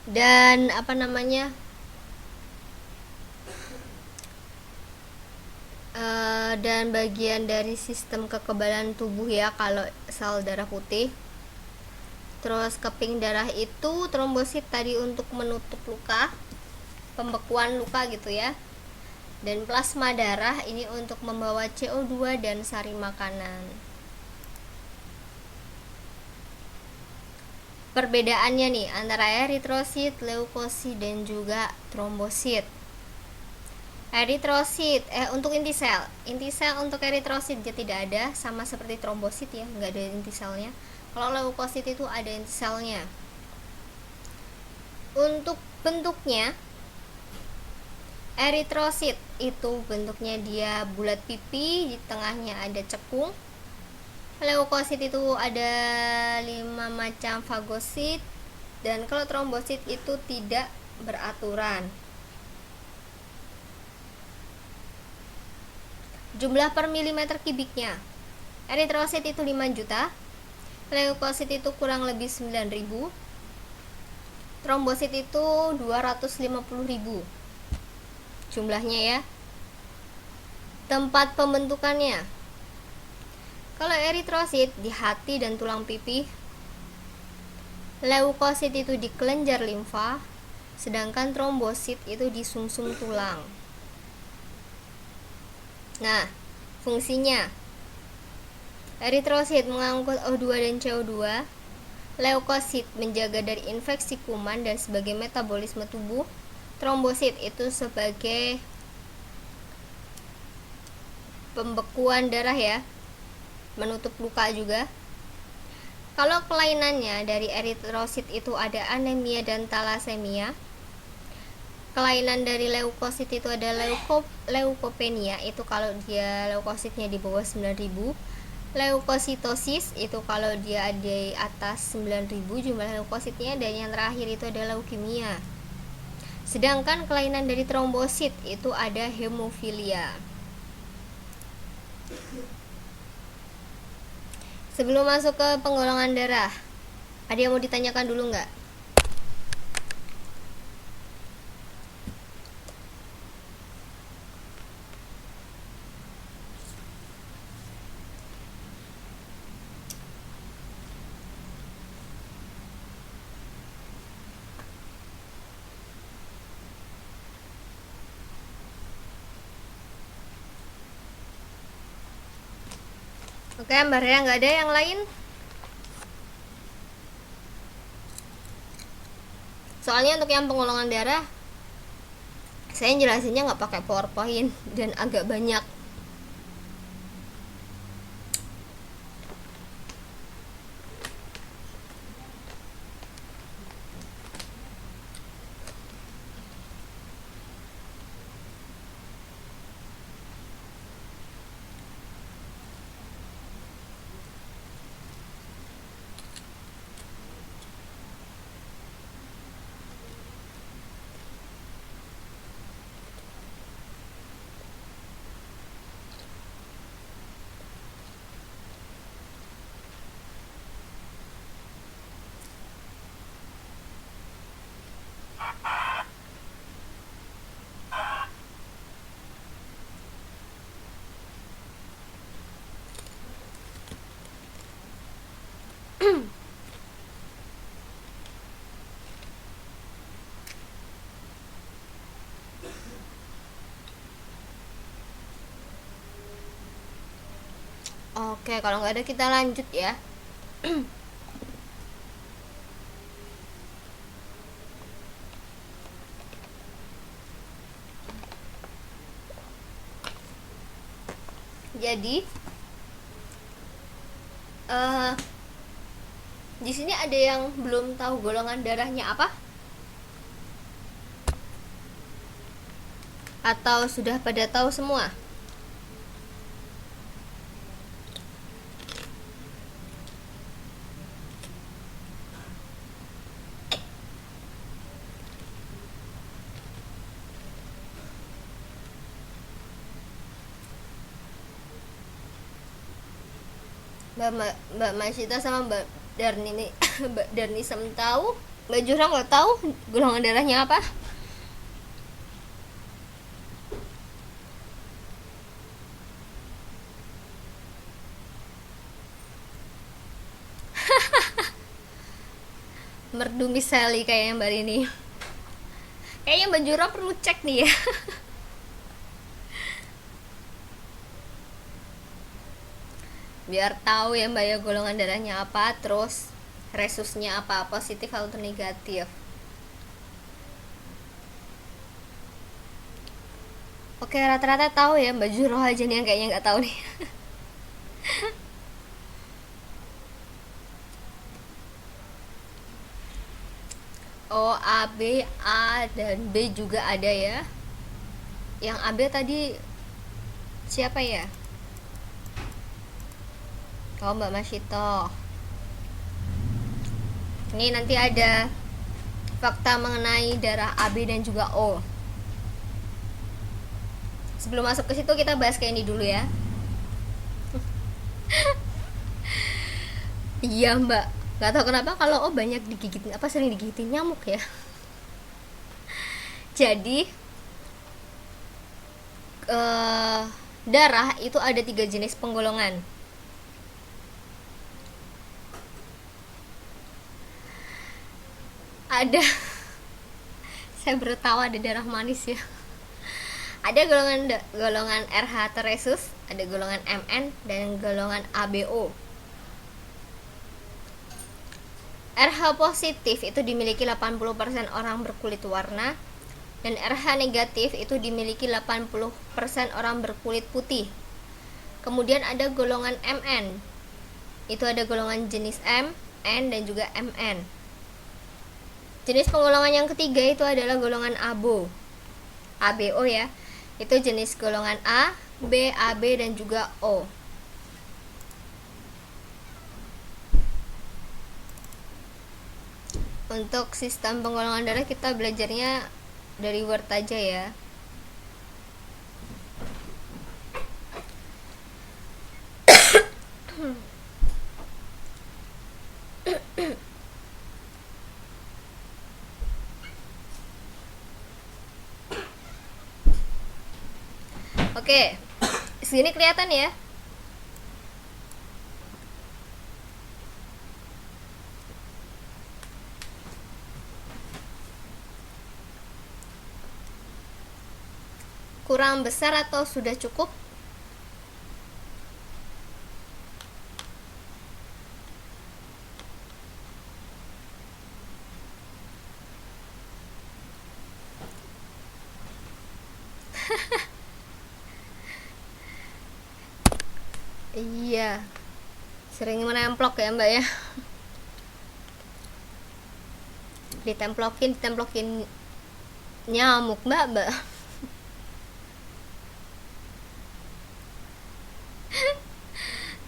dan dan bagian dari sistem kekebalan tubuh ya kalau sel darah putih. Terus keping darah itu trombosit tadi untuk menutup luka, pembekuan luka gitu ya. Dan plasma darah ini untuk membawa CO2 dan sari makanan. Perbedaannya nih antara eritrosit, leukosit, dan juga trombosit. Eritrosit untuk inti sel untuk eritrosit dia tidak ada, sama seperti trombosit ya, nggak ada inti selnya. Kalau leukosit itu ada inti selnya. Untuk bentuknya, eritrosit itu bentuknya dia bulat pipi, di tengahnya ada cekung. Leukosit itu ada 5 macam fagosit, dan kalau trombosit itu tidak beraturan. Jumlah per milimeter kubiknya, eritrosit itu 5 juta, leukosit itu kurang lebih 9.000, trombosit itu 250.000 jumlahnya ya. Tempat pembentukannya, kalau eritrosit di hati dan tulang pipi, leukosit itu di kelenjar limfa, sedangkan trombosit itu di sumsum tulang. Nah, fungsinya, eritrosit mengangkut O2 dan CO2, leukosit menjaga dari infeksi kuman dan sebagai metabolisme tubuh, trombosit itu sebagai pembekuan darah ya, menutup luka juga. Kalau kelainannya dari eritrosit itu ada anemia dan talasemia. Kelainan dari leukosit itu ada leukopenia, itu kalau dia leukositnya di bawah 9.000. Leukositosis itu kalau dia di atas 9.000 jumlah leukositnya, dan yang terakhir itu ada leukemia. Sedangkan kelainan dari trombosit itu ada hemofilia. Sebelum masuk ke penggolongan darah, ada yang mau ditanyakan dulu nggak? Oke, Mbak Rea, nggak ada yang lain? Soalnya untuk yang penggolongan darah, saya jelasinnya nggak pakai PowerPoint dan agak banyak. Oke, kalau nggak ada kita lanjut ya. Jadi eh di sini ada yang belum tahu golongan darahnya apa? Atau sudah pada tahu semua? Mbak Masita sama Mbak Darni nih Mbak Darni sem tahu, Mbak Jurang nggak tahu golongan darahnya apa? Merdu misali kayaknya Mbak Rini. Kayaknya Mbak Jurang perlu cek nih ya. Biar tahu ya Mbak ya golongan darahnya apa, terus resusnya apa, positif atau negatif. Oke, rata-rata tahu ya, Mbak Juro aja nih yang kayaknya nggak tahu nih. Oh, A, B, A dan B juga ada ya. Yang A, B tadi siapa ya? Oh, Mbak Masito. Ini nanti ada fakta mengenai darah AB dan juga O. Sebelum masuk ke situ kita bahas kayak ini dulu ya. Iya Mbak, nggak tahu kenapa kalau O banyak digigitin, apa sering digigitin nyamuk ya. Jadi darah itu ada 3 jenis penggolongan. Ada saya baru tahu ada darah manis ya. Ada golongan RH teresus, ada golongan MN dan golongan ABO. RH positif itu dimiliki 80% orang berkulit warna dan RH negatif itu dimiliki 80% orang berkulit putih. Kemudian ada golongan MN. Itu ada golongan jenis M, N dan juga MN. Jenis penggolongan yang ketiga itu adalah golongan ABO. ABO ya. Itu jenis golongan A, B, AB dan juga O. Untuk sistem penggolongan darah kita belajarnya dari Word aja ya. Oke, sini kelihatan ya. Kurang besar atau sudah cukup? Iya, sering menempelok ya Mbak ya. Ditemplokin nyamuk Mbak.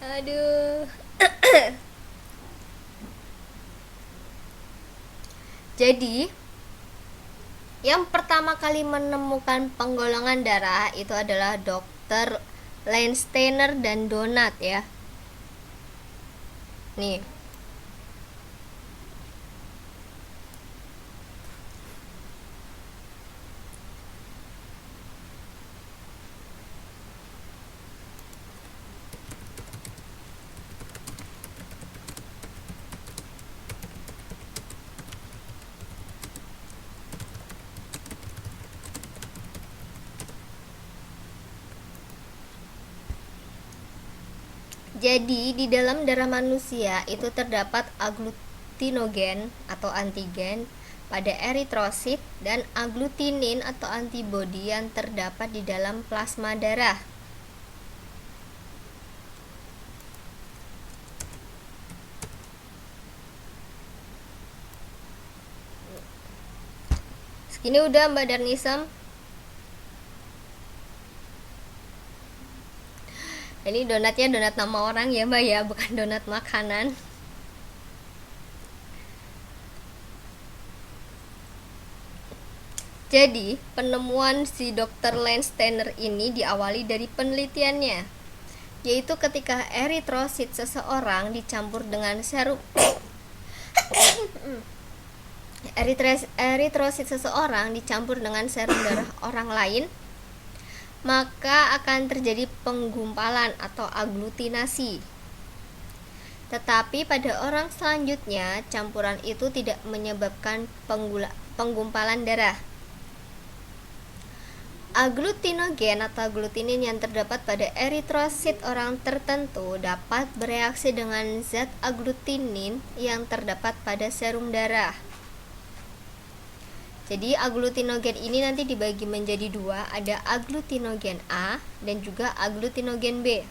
Aduh. Jadi yang pertama kali menemukan penggolongan darah itu adalah Dr. Landsteiner dan Donat ya. Nih. Jadi di dalam darah manusia itu terdapat agglutinogen atau antigen pada eritrosit dan agglutinin atau antibodi yang terdapat di dalam plasma darah. Segini udah Mbak Darnisem. Ini donatnya donat nama orang ya Mbak ya, bukan donat makanan. Jadi, penemuan si Dr. Lance Tanner ini diawali dari penelitiannya, yaitu ketika eritrosit seseorang dicampur dengan serum eritrosit seseorang dicampur dengan serum darah orang lain, maka akan terjadi penggumpalan atau aglutinasi. Tetapi pada orang selanjutnya, campuran itu tidak menyebabkan penggumpalan darah. Agglutinogen atau agglutinin yang terdapat pada eritrosit orang tertentu dapat bereaksi dengan zat agglutinin yang terdapat pada serum darah. Jadi agglutinogen ini nanti dibagi menjadi dua, ada agglutinogen A dan juga agglutinogen B.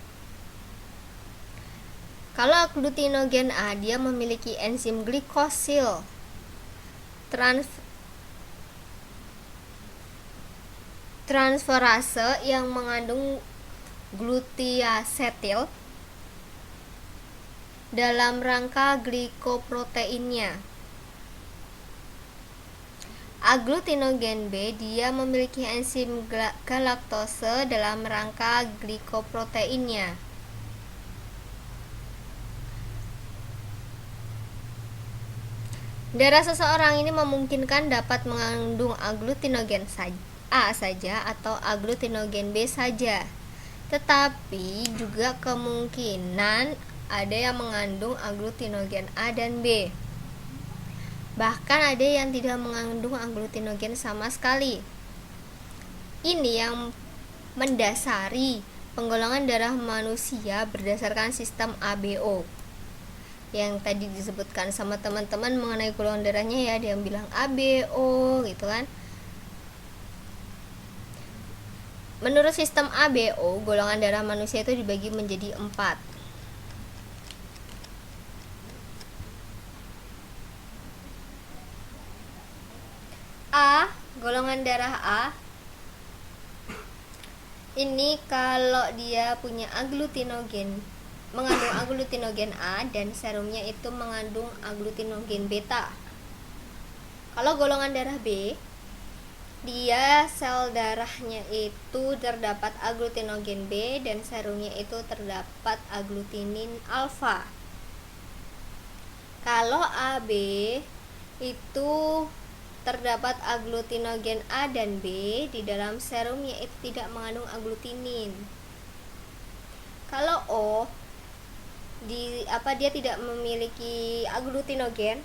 Kalau agglutinogen A, dia memiliki enzim glikosil transferase yang mengandung glutiasetil dalam rangka glikoproteinnya. Agglutinogen B, dia memiliki enzim galaktose dalam rangka glikoproteinnya. Darah seseorang ini memungkinkan dapat mengandung agglutinogen A saja atau agglutinogen B saja, tetapi juga kemungkinan ada yang mengandung agglutinogen A dan B. Bahkan ada yang tidak mengandung agglutinogen sama sekali. Ini yang mendasari penggolongan darah manusia berdasarkan sistem ABO. Yang tadi disebutkan sama teman-teman mengenai golongan darahnya ya, ada yang bilang ABO gitu kan. Menurut sistem ABO, golongan darah manusia itu dibagi menjadi 4. A, golongan darah A ini kalau dia punya mengandung agglutinogen A dan serumnya itu mengandung agglutinogen beta. Kalau golongan darah B, dia sel darahnya itu terdapat agglutinogen B dan serumnya itu terdapat agglutinin alfa. Kalau AB itu terdapat agglutinogen A dan B, di dalam serumnya itu tidak mengandung agglutinin. Kalau O, dia tidak memiliki agglutinogen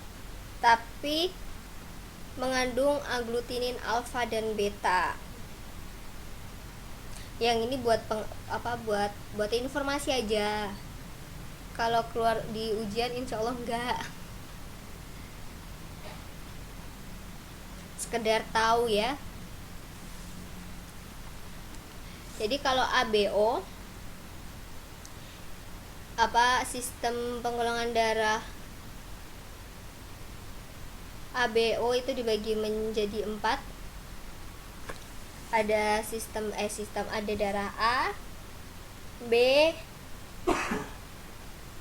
tapi mengandung agglutinin alfa dan beta. Yang ini buat informasi aja. Kalau keluar di ujian insya Allah enggak. Sekedar tahu ya. Jadi kalau ABO sistem penggolongan darah ABO itu dibagi menjadi 4. Ada ada darah A, B,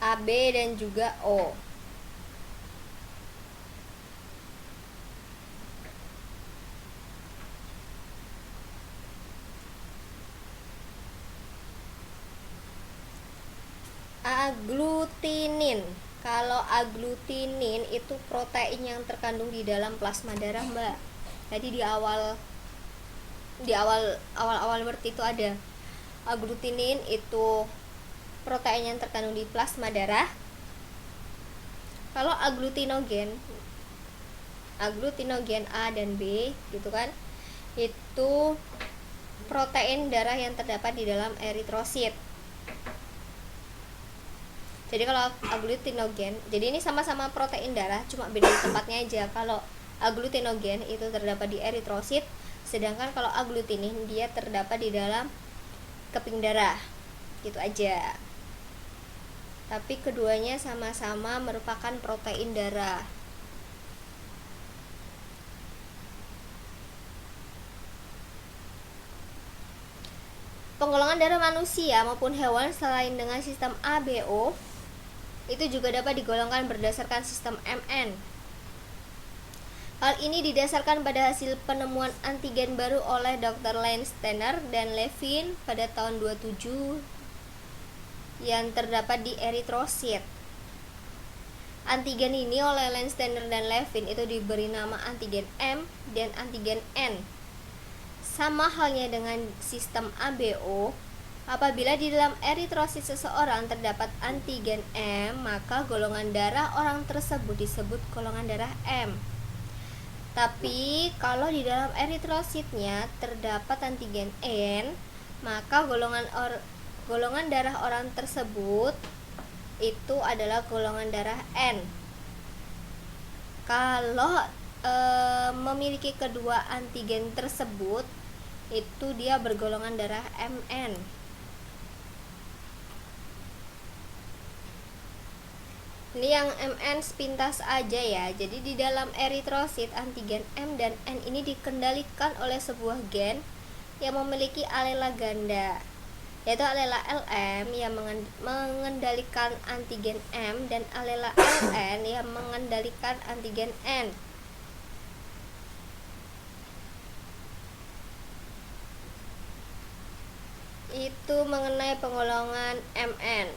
AB dan juga O. Agglutinin. Kalau agglutinin itu protein yang terkandung di dalam plasma darah, Mbak. Tadi di awal berarti itu ada agglutinin itu protein yang terkandung di plasma darah. Kalau agglutinogen A dan B gitu kan, itu protein darah yang terdapat di dalam eritrosit. Jadi kalau agglutinogen, jadi ini sama-sama protein darah, cuma beda di tempatnya aja. Kalau agglutinogen itu terdapat di eritrosit, sedangkan kalau agglutinin dia terdapat di dalam keping darah. Gitu aja. Tapi keduanya sama-sama merupakan protein darah. Penggolongan darah manusia maupun hewan selain dengan sistem ABO itu juga dapat digolongkan berdasarkan sistem MN. Hal ini didasarkan pada hasil penemuan antigen baru oleh Dr. Landsteiner dan Levin pada tahun 27 yang terdapat di eritrosit. Antigen ini oleh Landsteiner dan Levin itu diberi nama antigen M dan antigen N. Sama halnya dengan sistem ABO, apabila di dalam eritrosit seseorang terdapat antigen M, maka golongan darah orang tersebut disebut golongan darah M. Tapi kalau di dalam eritrositnya terdapat antigen N, maka golongan darah orang tersebut itu adalah golongan darah N. Kalau memiliki kedua antigen tersebut, itu dia bergolongan darah MN. Ini yang MN sepintas aja ya. Jadi di dalam eritrosit antigen M dan N ini dikendalikan oleh sebuah gen yang memiliki alela ganda, yaitu alela LM yang mengendalikan antigen M dan alela LN yang mengendalikan antigen N. Itu mengenai penggolongan MN.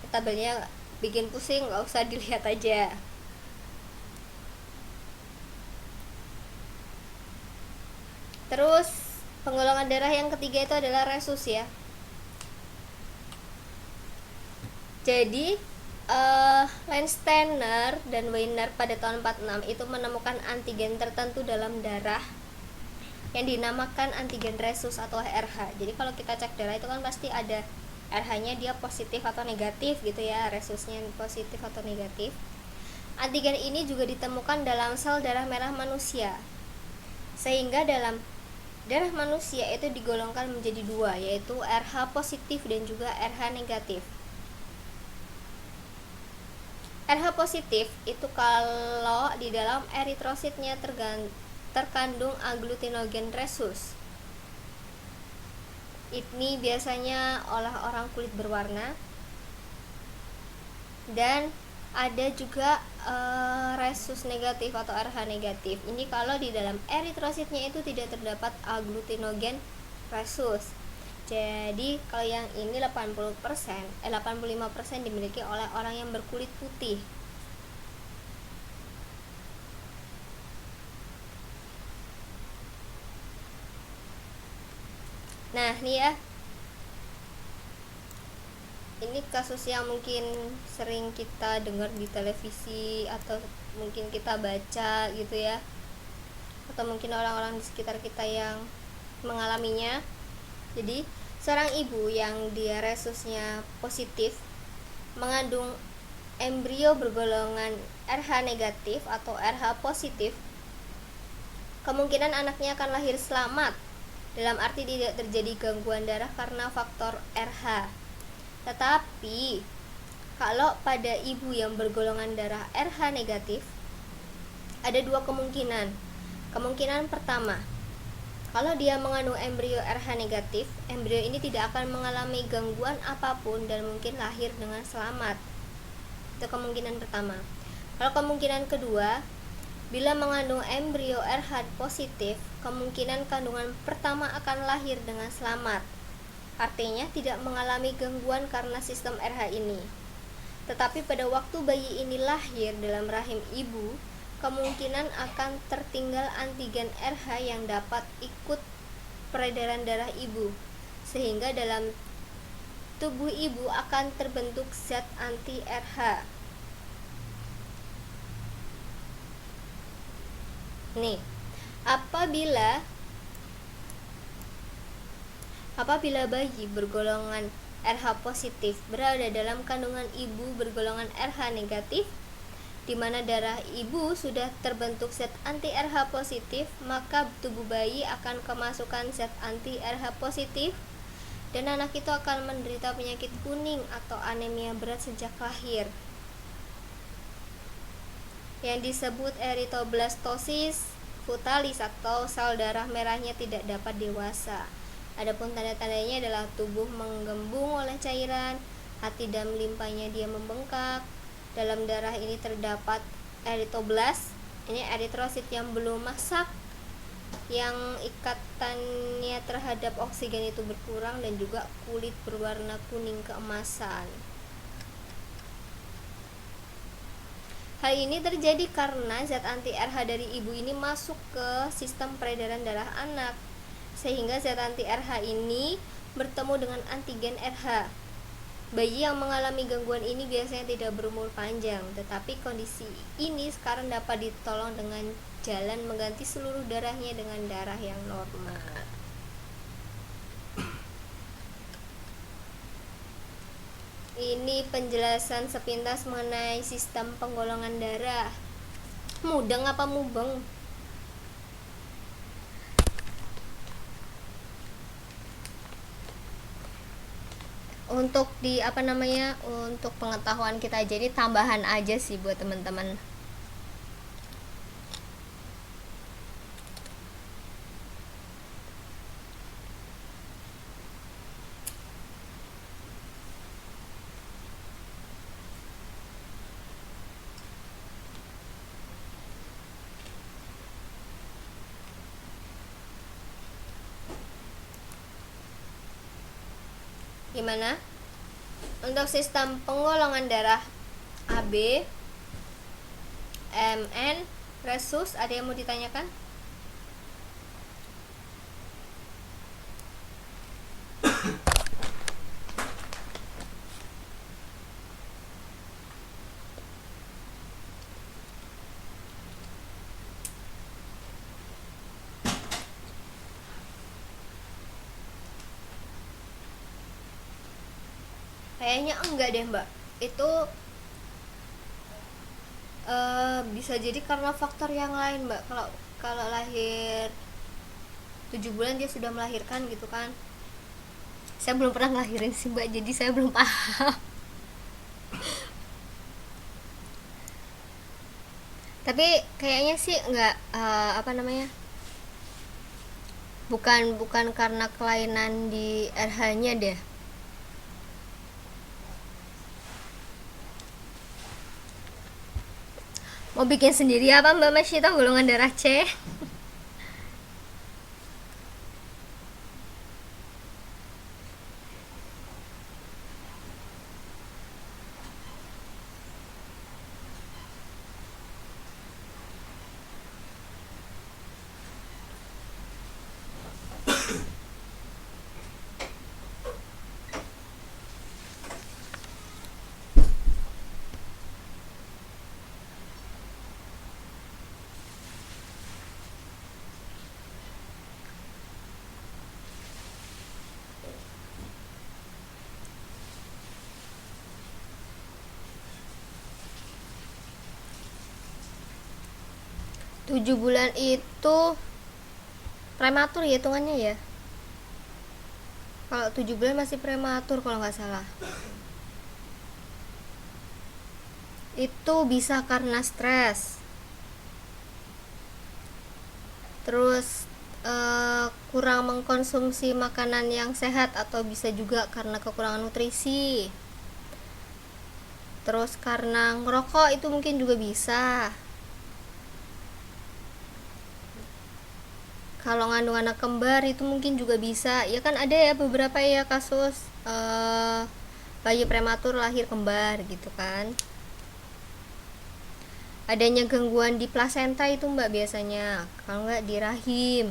Tabelnya bikin pusing, nggak usah dilihat aja. Terus penggolongan darah yang ketiga itu adalah resus ya. Jadi Landsteiner dan Weiner pada tahun 46 itu menemukan antigen tertentu dalam darah yang dinamakan antigen resus atau RH. Jadi kalau kita cek darah itu kan pasti ada RH-nya, dia positif atau negatif gitu ya, resusnya positif atau negatif. Antigen ini juga ditemukan dalam sel darah merah manusia, sehingga dalam darah manusia itu digolongkan menjadi dua, yaitu RH positif dan juga RH negatif. RH positif itu kalau di dalam eritrositnya terkandung agglutinogen resus. Ini biasanya oleh orang kulit berwarna, dan ada juga resus negatif atau RH negatif. Ini kalau di dalam eritrositnya itu tidak terdapat agglutinogen resus. Jadi kalau yang ini 85% dimiliki oleh orang yang berkulit putih. Nah, nih ya. Ini kasus yang mungkin sering kita dengar di televisi atau mungkin kita baca gitu ya. Atau mungkin orang-orang di sekitar kita yang mengalaminya. Jadi, seorang ibu yang dia resusnya positif mengandung embrio bergolongan RH negatif atau RH positif. Kemungkinan anaknya akan lahir selamat, dalam arti tidak terjadi gangguan darah karena faktor RH. Tetapi kalau pada ibu yang bergolongan darah RH negatif, ada dua kemungkinan. Kemungkinan pertama, kalau dia mengandung embrio RH negatif, embrio ini tidak akan mengalami gangguan apapun dan mungkin lahir dengan selamat. Itu kemungkinan pertama. Kalau kemungkinan kedua, bila mengandung embrio RH positif, kemungkinan kandungan pertama akan lahir dengan selamat. Artinya tidak mengalami gangguan karena sistem RH ini. Tetapi pada waktu bayi ini lahir dalam rahim ibu, kemungkinan akan tertinggal antigen RH yang dapat ikut peredaran darah ibu, sehingga dalam tubuh ibu akan terbentuk zat anti RH. Nih, apabila Apabila bayi bergolongan RH positif berada dalam kandungan ibu bergolongan RH negatif, di mana darah ibu sudah terbentuk zat anti RH positif, maka tubuh bayi akan kemasukan zat anti RH positif dan anak itu akan menderita penyakit kuning atau anemia berat sejak lahir yang disebut eritoblastosis futalis atau sel darah merahnya tidak dapat dewasa. Adapun tanda-tandanya adalah tubuh menggembung oleh cairan, hati dan limpanya dia membengkak. Dalam darah ini terdapat eritoblas, ini eritrosit yang belum masak, yang ikatannya terhadap oksigen itu berkurang, dan juga kulit berwarna kuning keemasan. Hal ini terjadi karena zat anti RH dari ibu ini masuk ke sistem peredaran darah anak, sehingga zat anti RH ini bertemu dengan antigen RH. Bayi yang mengalami gangguan ini biasanya tidak berumur panjang, tetapi kondisi ini sekarang dapat ditolong dengan jalan mengganti seluruh darahnya dengan darah yang normal. Ini penjelasan sepintas mengenai sistem penggolongan darah. Mudeng apa mubeng? Untuk untuk pengetahuan kita aja, ini tambahan aja sih buat teman-teman. Gimana? Untuk sistem penggolongan darah AB, MN, Resus, ada yang mau ditanyakan? Kayaknya enggak deh mbak, itu bisa jadi karena faktor yang lain mbak. Kalau lahir 7 bulan dia sudah melahirkan gitu kan. Saya belum pernah ngelahirin sih mbak, jadi saya belum paham. Tapi kayaknya sih enggak, bukan karena kelainan di RH-nya deh. Mau bikin sendiri apa Mbak Masyita golongan darah C? Tujuh bulan itu prematur ya hitungannya ya. Kalau 7 bulan masih prematur kalau nggak salah. Itu bisa karena stres, terus kurang mengkonsumsi makanan yang sehat, atau bisa juga karena kekurangan nutrisi. Terus karena ngerokok itu mungkin juga bisa. Kalau ngandung anak kembar itu mungkin juga bisa. Ya kan ada ya beberapa ya kasus bayi prematur lahir kembar gitu kan. Adanya gangguan di plasenta itu mbak biasanya, kalau nggak di rahim.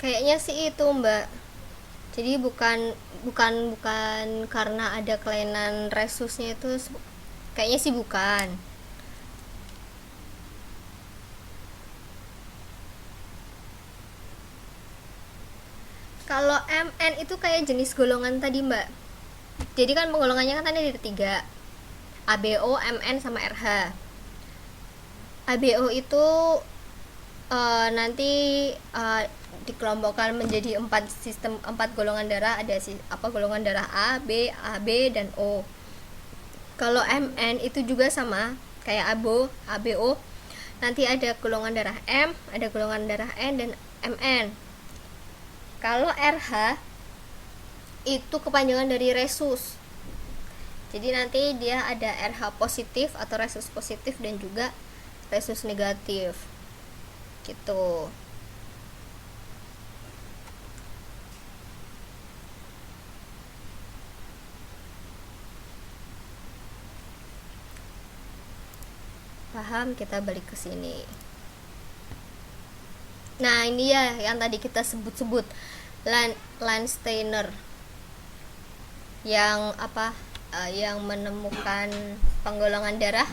Kayaknya sih itu mbak. Jadi bukan karena ada kelainan resusnya itu, kayaknya sih bukan. Kalau MN itu kayak jenis golongan tadi mbak, jadi kan penggolongannya kan tadi ada 3, ABO, MN, sama RH. ABO itu nanti dikelompokkan menjadi 4 golongan darah. Ada golongan darah A, B, AB, dan O. Kalau MN itu juga sama kayak ABO, nanti ada golongan darah M, ada golongan darah N, dan MN. Kalau RH itu kepanjangan dari resus, jadi nanti dia ada RH positif atau resus positif dan juga resus negatif gitu. Paham? Kita balik ke sini. Nah, ini ya yang tadi kita sebut-sebut Landsteiner yang yang menemukan penggolongan darah.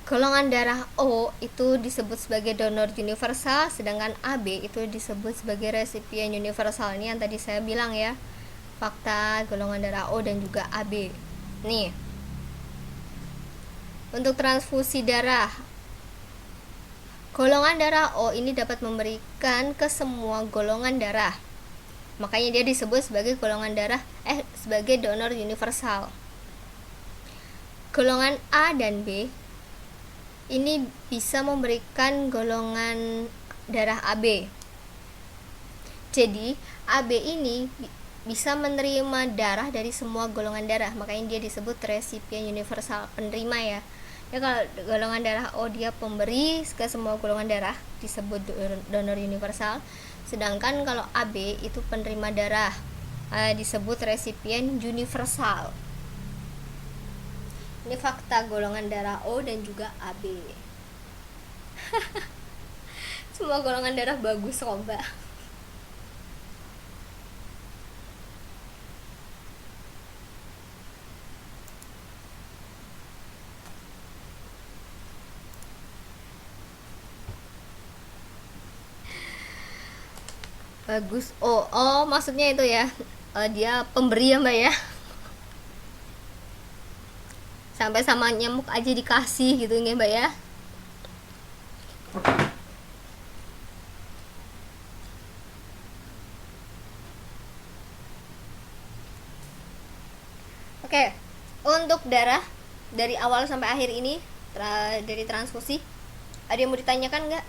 Golongan darah O itu disebut sebagai donor universal, sedangkan AB itu disebut sebagai resipien universal. Ini yang tadi saya bilang ya, fakta golongan darah O dan juga AB. Nih, untuk transfusi darah, golongan darah O ini dapat memberikan ke semua golongan darah. Makanya dia disebut sebagai sebagai donor universal. Golongan A dan B ini bisa memberikan golongan darah AB. Jadi, AB ini bisa menerima darah dari semua golongan darah. Makanya dia disebut resipien universal, penerima ya. Ya, kalau golongan darah O dia pemberi ke semua golongan darah, disebut donor universal. Sedangkan kalau AB itu penerima darah, disebut resipien universal. Ini fakta golongan darah O dan juga AB. Semua golongan darah bagus kok mbak. Bagus. Oh maksudnya itu ya, dia pemberi ya mbak ya, sampai sama nyamuk aja dikasih gitu ya mbak ya. Oke, untuk darah dari awal sampai akhir ini dari transfusi, ada yang mau ditanyakan nggak?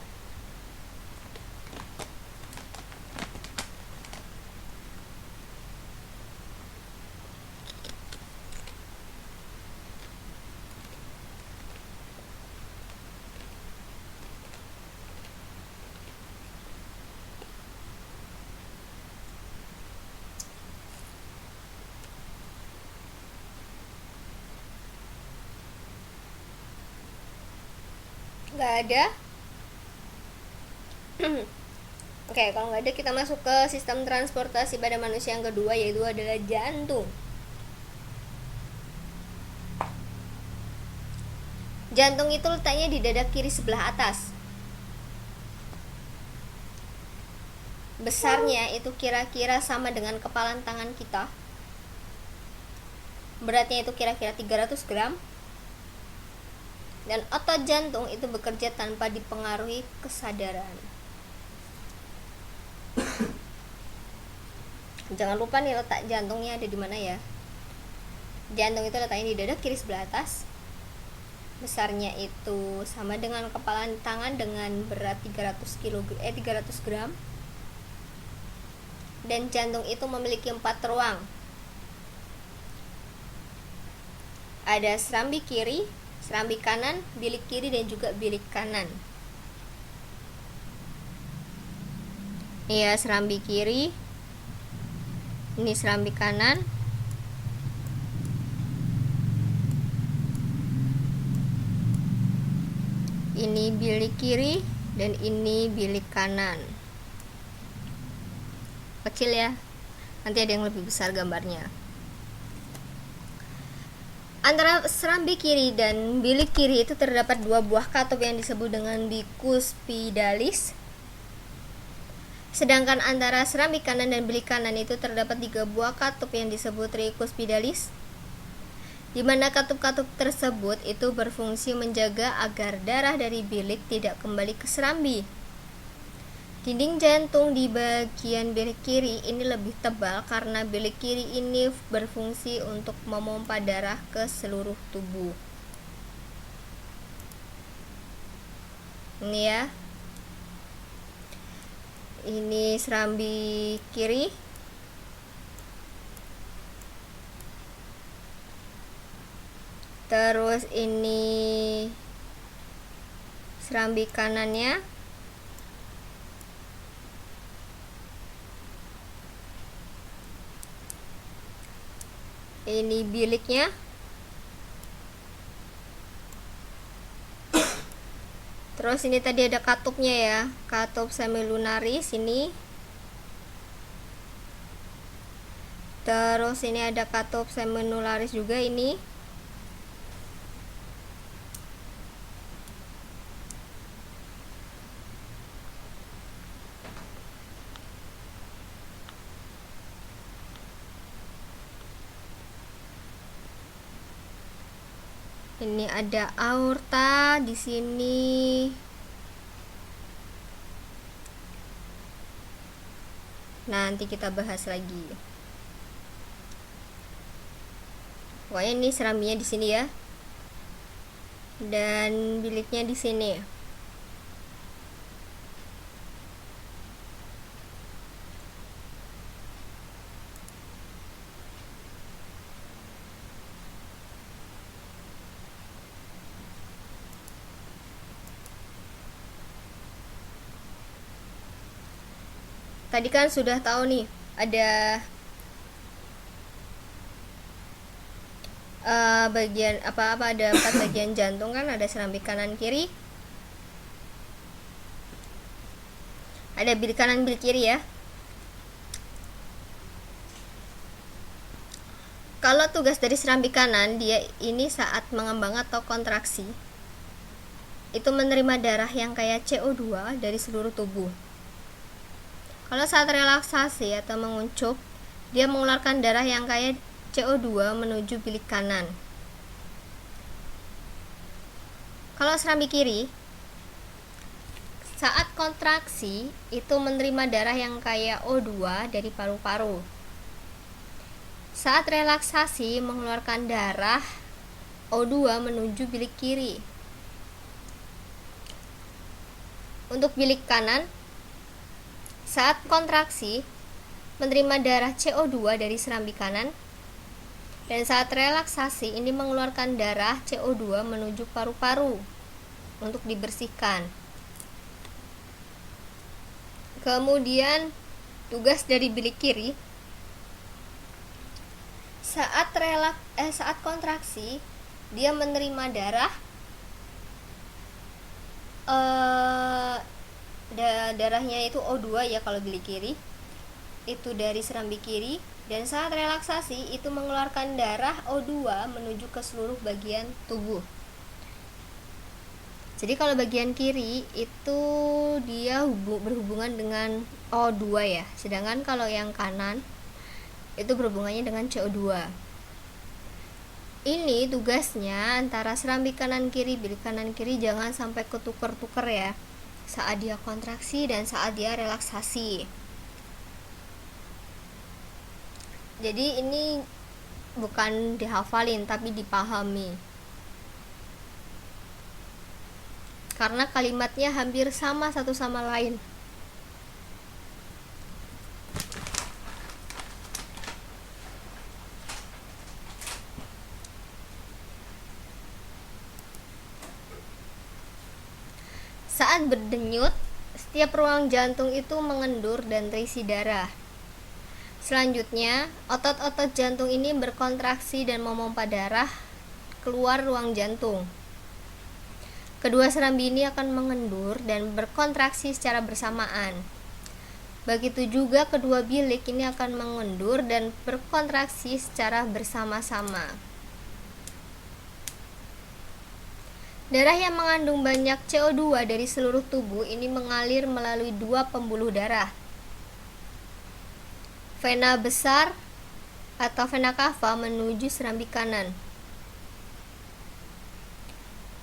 Nggak ada. Oke, kalau nggak ada kita masuk ke sistem transportasi pada manusia yang kedua, yaitu adalah jantung. Jantung itu letaknya di dada kiri sebelah atas. Besarnya itu kira-kira sama dengan kepalan tangan kita. Beratnya itu kira-kira 300 gram. Dan otot jantung itu bekerja tanpa dipengaruhi kesadaran. Jangan lupa nih letak jantungnya ada di mana ya. Jantung itu letaknya di dada kiri sebelah atas. Besarnya itu sama dengan kepalan tangan dengan berat 300 gram. Dan jantung itu memiliki 4 ruang. Ada serambi kiri, serambi kanan, bilik kiri, dan juga bilik kanan. Iya, serambi kiri, ini serambi kanan, ini bilik kiri, dan ini bilik kanan. Kecil ya, nanti ada yang lebih besar gambarnya. Antara serambi kiri dan bilik kiri itu terdapat dua buah katup yang disebut dengan bicuspidalis. Sedangkan antara serambi kanan dan bilik kanan itu terdapat 3 buah katup yang disebut tricuspidalis, di mana katup-katup tersebut itu berfungsi menjaga agar darah dari bilik tidak kembali ke serambi. Dinding jantung di bagian bilik kiri ini lebih tebal karena bilik kiri ini berfungsi untuk memompa darah ke seluruh tubuh. Ini ya. Ini serambi kiri. Terus ini serambi kanannya. Ini biliknya. Terus ini tadi ada katupnya ya, katup semilunaris ini. Terus ini ada katup seminularis juga ini. Ini ada aorta di sini. Nanti kita bahas lagi. Pokoknya ini serambinya di sini ya. Dan biliknya di sini. Tadi kan sudah tahu nih, ada bagian apa-apa, ada 4 bagian jantung kan, ada serambi kanan kiri, ada bilik kanan bilik kiri ya. Kalau tugas dari serambi kanan, dia ini saat mengembang atau kontraksi itu menerima darah yang kayak CO2 dari seluruh tubuh. Kalau saat relaksasi atau menguncup, dia mengeluarkan darah yang kayak CO2 menuju bilik kanan. Kalau serambi kiri, saat kontraksi itu menerima darah yang kayak O2 dari paru-paru. Saat relaksasi mengeluarkan darah O2 menuju bilik kiri. Untuk bilik kanan, saat kontraksi menerima darah CO2 dari serambi kanan, dan saat relaksasi ini mengeluarkan darah CO2 menuju paru-paru untuk dibersihkan. Kemudian tugas dari bilik kiri, saat kontraksi dia menerima darah darahnya itu O2 ya kalau bilik kiri, itu dari serambi kiri, dan saat relaksasi itu mengeluarkan darah O2 menuju ke seluruh bagian tubuh. Jadi kalau bagian kiri itu dia berhubungan dengan O2 ya, sedangkan kalau yang kanan itu berhubungannya dengan CO2. Ini tugasnya antara serambi kanan kiri, bilik kanan kiri jangan sampai ketuker-tuker ya, saat dia kontraksi dan saat dia relaksasi. Jadi ini bukan dihafalin tapi dipahami, karena kalimatnya hampir sama satu sama lain. Saat berdenyut, setiap ruang jantung itu mengendur dan terisi darah. Selanjutnya, otot-otot jantung ini berkontraksi dan memompa darah keluar ruang jantung. Kedua serambi ini akan mengendur dan berkontraksi secara bersamaan. Begitu juga kedua bilik ini akan mengendur dan berkontraksi secara bersama-sama. Darah yang mengandung banyak CO2 dari seluruh tubuh ini mengalir melalui dua pembuluh darah, vena besar atau vena cava menuju serambi kanan.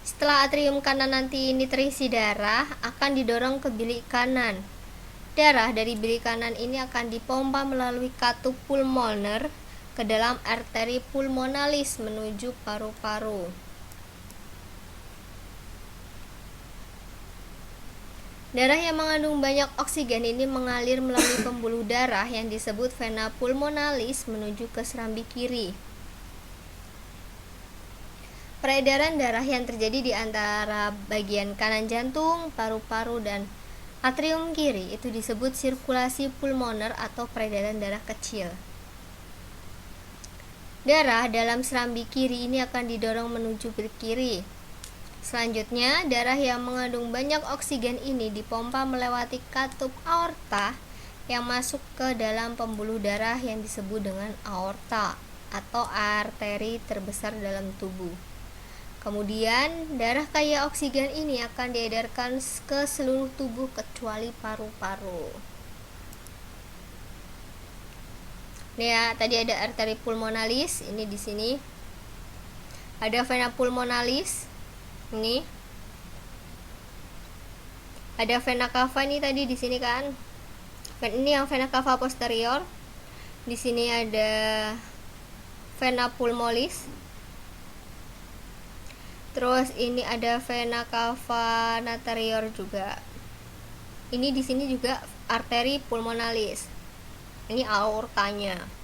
Setelah atrium kanan nanti ini terisi darah, akan didorong ke bilik kanan. Darah dari bilik kanan ini akan dipompa melalui katup pulmoner ke dalam arteri pulmonalis menuju paru-paru. Darah yang mengandung banyak oksigen ini mengalir melalui pembuluh darah yang disebut vena pulmonalis menuju ke serambi kiri. Peredaran darah yang terjadi di antara bagian kanan jantung, paru-paru, dan atrium kiri itu disebut sirkulasi pulmoner atau peredaran darah kecil. Darah dalam serambi kiri ini akan didorong menuju bilik kiri. Selanjutnya, darah yang mengandung banyak oksigen ini dipompa melewati katup aorta yang masuk ke dalam pembuluh darah yang disebut dengan aorta atau arteri terbesar dalam tubuh. Kemudian, darah kaya oksigen ini akan diedarkan ke seluruh tubuh kecuali paru-paru. Nih ya, tadi ada arteri pulmonalis, ini di sini. Ada vena pulmonalis. Ini. Ada vena cava nih tadi di sini kan. Ini yang vena cava posterior. Di sini ada vena pulmonalis. Terus ini ada vena cava anterior juga. Ini di sini juga arteri pulmonalis. Ini aortanya.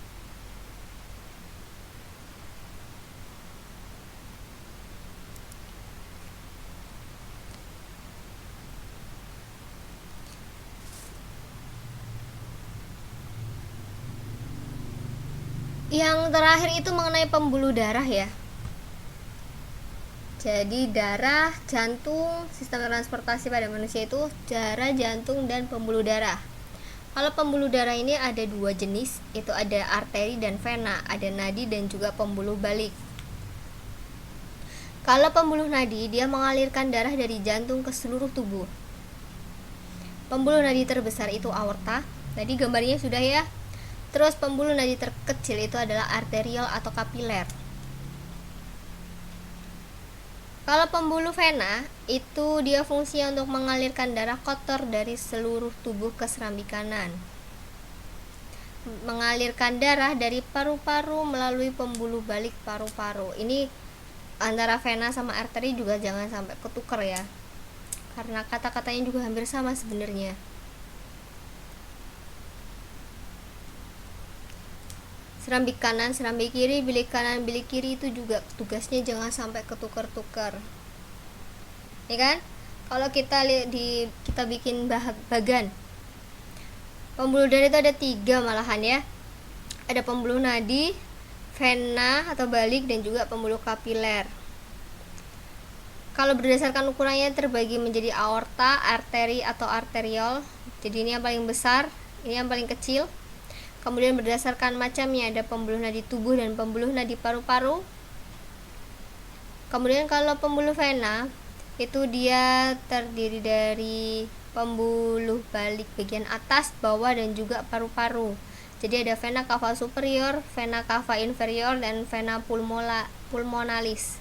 Yang terakhir itu mengenai pembuluh darah ya. Jadi darah, jantung, sistem transportasi pada manusia itu darah, jantung, dan pembuluh darah. Kalau pembuluh darah ini ada dua jenis, itu ada arteri dan vena, ada nadi dan juga pembuluh balik. Kalau pembuluh nadi, dia mengalirkan darah dari jantung ke seluruh tubuh. Pembuluh nadi terbesar itu aorta, tadi gambarnya sudah ya. Terus pembuluh nadi terkecil itu adalah arteriol atau kapiler. Kalau pembuluh vena, itu dia fungsinya untuk mengalirkan darah kotor dari seluruh tubuh ke serambi kanan. Mengalirkan darah dari paru-paru melalui pembuluh balik paru-paru. Ini antara vena sama arteri juga jangan sampai ketukar ya. Karena kata-katanya juga hampir sama sebenarnya. Serambi kanan, serambi kiri, bilik kanan, bilik kiri itu juga tugasnya jangan sampai ketukar-tukar. Ya kan? Kalau kita lihat kita bikin bagan. Pembuluh darah itu ada 3 malahan ya. Ada pembuluh nadi, vena atau balik, dan juga pembuluh kapiler. Kalau berdasarkan ukurannya terbagi menjadi aorta, arteri atau arteriol. Jadi ini yang paling besar, ini yang paling kecil. Kemudian berdasarkan macamnya ada pembuluh nadi tubuh dan pembuluh nadi paru-paru. Kemudian kalau pembuluh vena itu dia terdiri dari pembuluh balik bagian atas, bawah, dan juga paru-paru. Jadi ada vena cava superior, vena cava inferior, dan vena pulmonalis.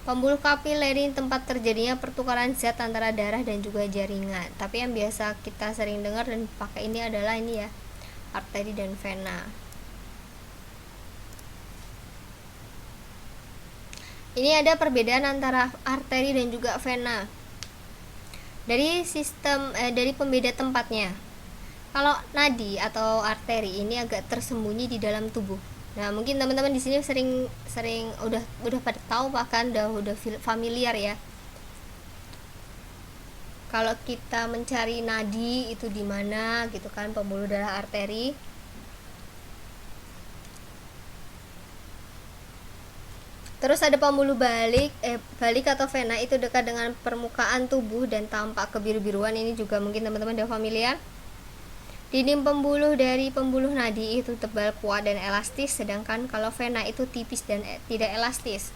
Pembuluh kapiler ini tempat terjadinya pertukaran zat antara darah dan juga jaringan. Tapi yang biasa kita sering dengar dan pakai ini adalah ini ya, arteri dan vena. Ini ada perbedaan antara arteri dan juga vena. Dari dari pembeda tempatnya. Kalau nadi atau arteri ini agak tersembunyi di dalam tubuh. Nah, mungkin teman-teman di sini sering udah pada tahu, bahkan udah familiar ya. Kalau kita mencari nadi itu di mana gitu kan, pembuluh darah arteri. Terus ada pembuluh balik atau vena itu dekat dengan permukaan tubuh dan tampak kebiru-biruan. Ini juga mungkin teman-teman udah familiar. Dinding pembuluh dari pembuluh nadi itu tebal, kuat, dan elastis, sedangkan kalau vena itu tipis dan tidak elastis.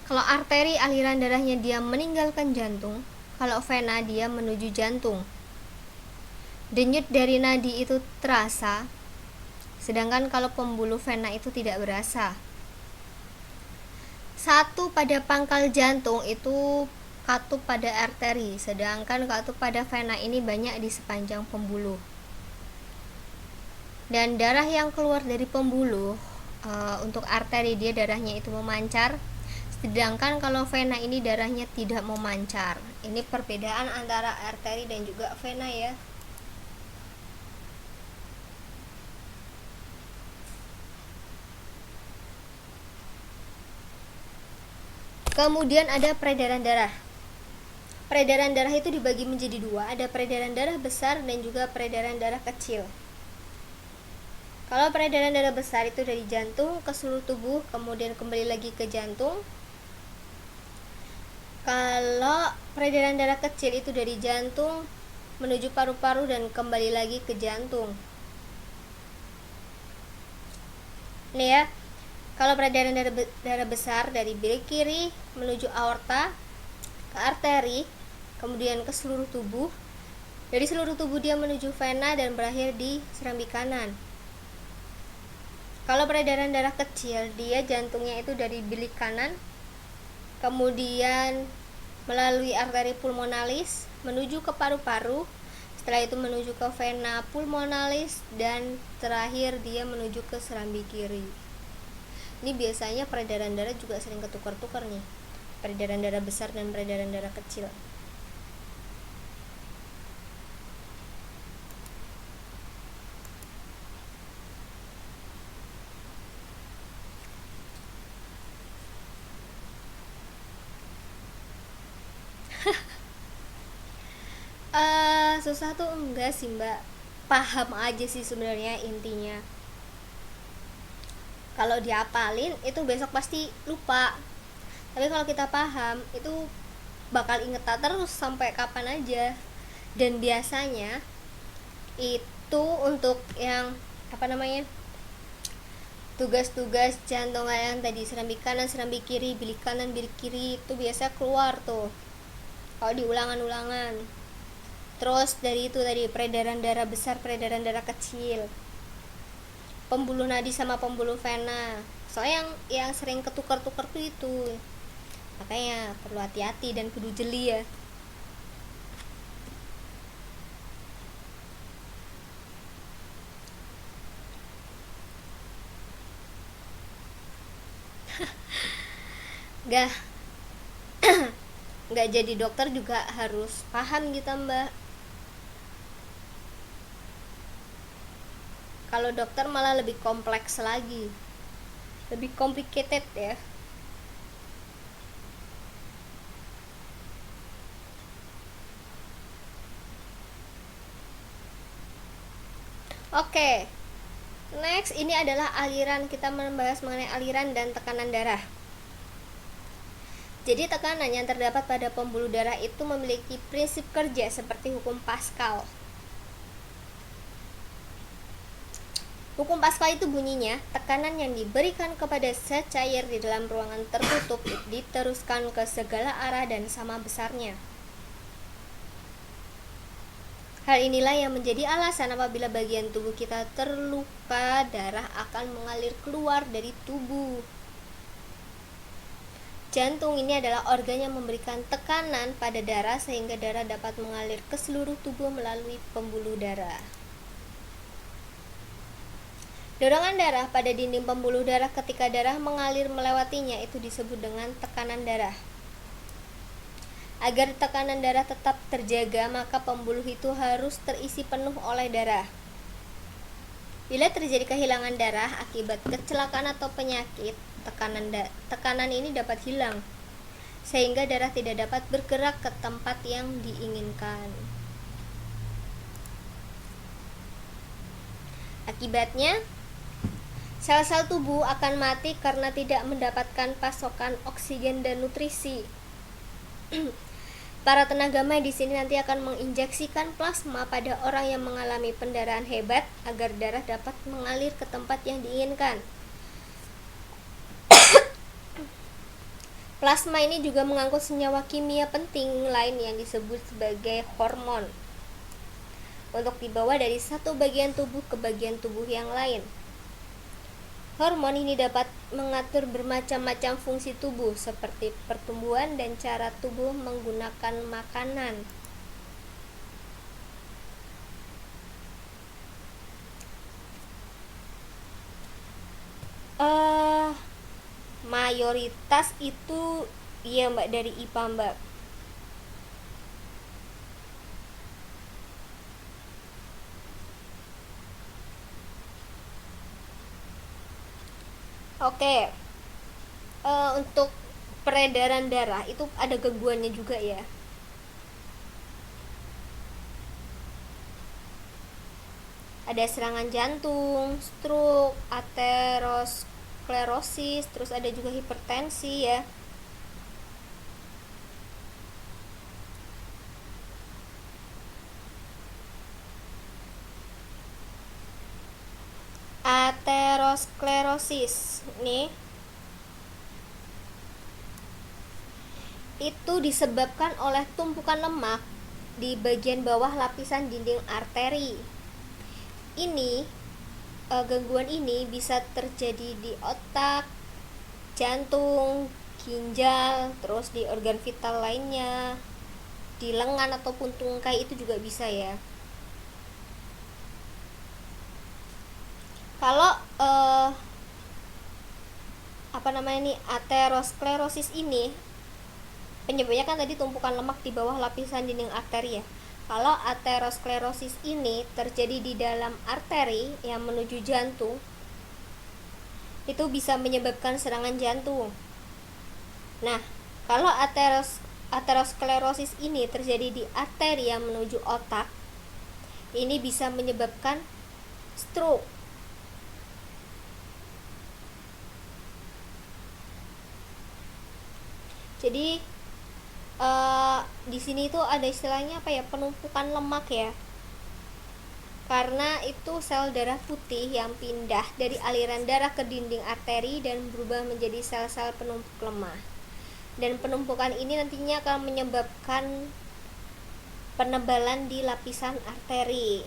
Kalau arteri aliran darahnya dia meninggalkan jantung, kalau vena dia menuju jantung. Denyut dari nadi itu terasa, sedangkan kalau pembuluh vena itu tidak berasa. Satu pada pangkal jantung itu katup pada arteri, sedangkan katup pada vena ini banyak di sepanjang pembuluh. Dan darah yang keluar dari pembuluh untuk arteri dia darahnya itu memancar, sedangkan kalau vena ini darahnya tidak memancar. Ini perbedaan antara arteri dan juga vena ya. Kemudian ada peredaran darah. Peredaran darah itu dibagi menjadi dua, ada peredaran darah besar dan juga peredaran darah kecil. Kalau peredaran darah besar itu dari jantung ke seluruh tubuh, kemudian kembali lagi ke jantung. Kalau peredaran darah kecil itu dari jantung menuju paru-paru dan kembali lagi ke jantung. Nih ya, kalau peredaran darah besar dari bilik kiri menuju aorta, ke arteri, kemudian ke seluruh tubuh. Dari seluruh tubuh dia menuju vena dan berakhir di serambi kanan. Kalau peredaran darah kecil, dia jantungnya itu dari bilik kanan, kemudian melalui arteri pulmonalis menuju ke paru-paru, setelah itu menuju ke vena pulmonalis, dan terakhir dia menuju ke serambi kiri. Ini biasanya peredaran darah juga sering ketukar-tukar nih, peredaran darah besar dan peredaran darah kecil. Susah tuh enggak sih mbak, paham aja sih sebenarnya intinya. Kalau diapalin itu besok pasti lupa, tapi kalau kita paham itu bakal inget terus sampai kapan aja. Dan biasanya itu untuk yang tugas-tugas jantung yang tadi, serambi kanan, serambi kiri, bilik kanan, bilik kiri, itu biasa keluar tuh kalau di ulangan-ulangan. Terus dari itu tadi peredaran darah besar, peredaran darah kecil, pembuluh nadi sama pembuluh vena. Soalnya yang sering ketukar-tukar tuh itu, makanya perlu hati-hati dan kudu jeli ya. Nggak jadi dokter juga harus paham gitu mbak. Kalau dokter malah lebih kompleks lagi, lebih complicated ya. Oke, next ini adalah aliran. Kita membahas mengenai aliran dan tekanan darah. Jadi tekanan yang terdapat pada pembuluh darah itu memiliki prinsip kerja seperti hukum Pascal. Hukum Pascal itu bunyinya, tekanan yang diberikan kepada zat cair di dalam ruangan tertutup diteruskan ke segala arah dan sama besarnya. Hal inilah yang menjadi alasan apabila bagian tubuh kita terluka, darah akan mengalir keluar dari tubuh. Jantung ini adalah organ yang memberikan tekanan pada darah sehingga darah dapat mengalir ke seluruh tubuh melalui pembuluh darah. Dorongan darah pada dinding pembuluh darah ketika darah mengalir melewatinya itu disebut dengan tekanan darah. Agar tekanan darah tetap terjaga, maka pembuluh itu harus terisi penuh oleh darah. Bila terjadi kehilangan darah akibat kecelakaan atau penyakit, tekanan ini dapat hilang, sehingga darah tidak dapat bergerak ke tempat yang diinginkan. Akibatnya, sel-sel tubuh akan mati karena tidak mendapatkan pasokan oksigen dan nutrisi. Para tenaga medis ini nanti akan menginjeksikan plasma pada orang yang mengalami pendarahan hebat agar darah dapat mengalir ke tempat yang diinginkan. Plasma ini juga mengangkut senyawa kimia penting lain yang disebut sebagai hormon untuk dibawa dari satu bagian tubuh ke bagian tubuh yang lain. Hormon ini dapat mengatur bermacam-macam fungsi tubuh seperti pertumbuhan dan cara tubuh menggunakan makanan. Mayoritas itu iya Mbak, dari IPA Mbak. Oke, untuk peredaran darah itu ada gangguannya juga ya. Ada serangan jantung, stroke, aterosklerosis, terus ada juga hipertensi ya. Aterosklerosis nih itu disebabkan oleh tumpukan lemak di bagian bawah lapisan dinding arteri. Ini gangguan ini bisa terjadi di otak, jantung, ginjal, terus di organ vital lainnya, di lengan ataupun tungkai itu juga bisa ya. Kalau aterosklerosis ini penyebabnya kan tadi tumpukan lemak di bawah lapisan dinding arteri ya. Kalau aterosklerosis ini terjadi di dalam arteri yang menuju jantung, itu bisa menyebabkan serangan jantung. Nah, kalau aterosklerosis ini terjadi di arteri yang menuju otak, ini bisa menyebabkan stroke. Jadi di sini tuh ada istilahnya apa ya, penumpukan lemak ya, karena itu sel darah putih yang pindah dari aliran darah ke dinding arteri dan berubah menjadi sel-sel penumpuk lemah, dan penumpukan ini nantinya akan menyebabkan penebalan di lapisan arteri.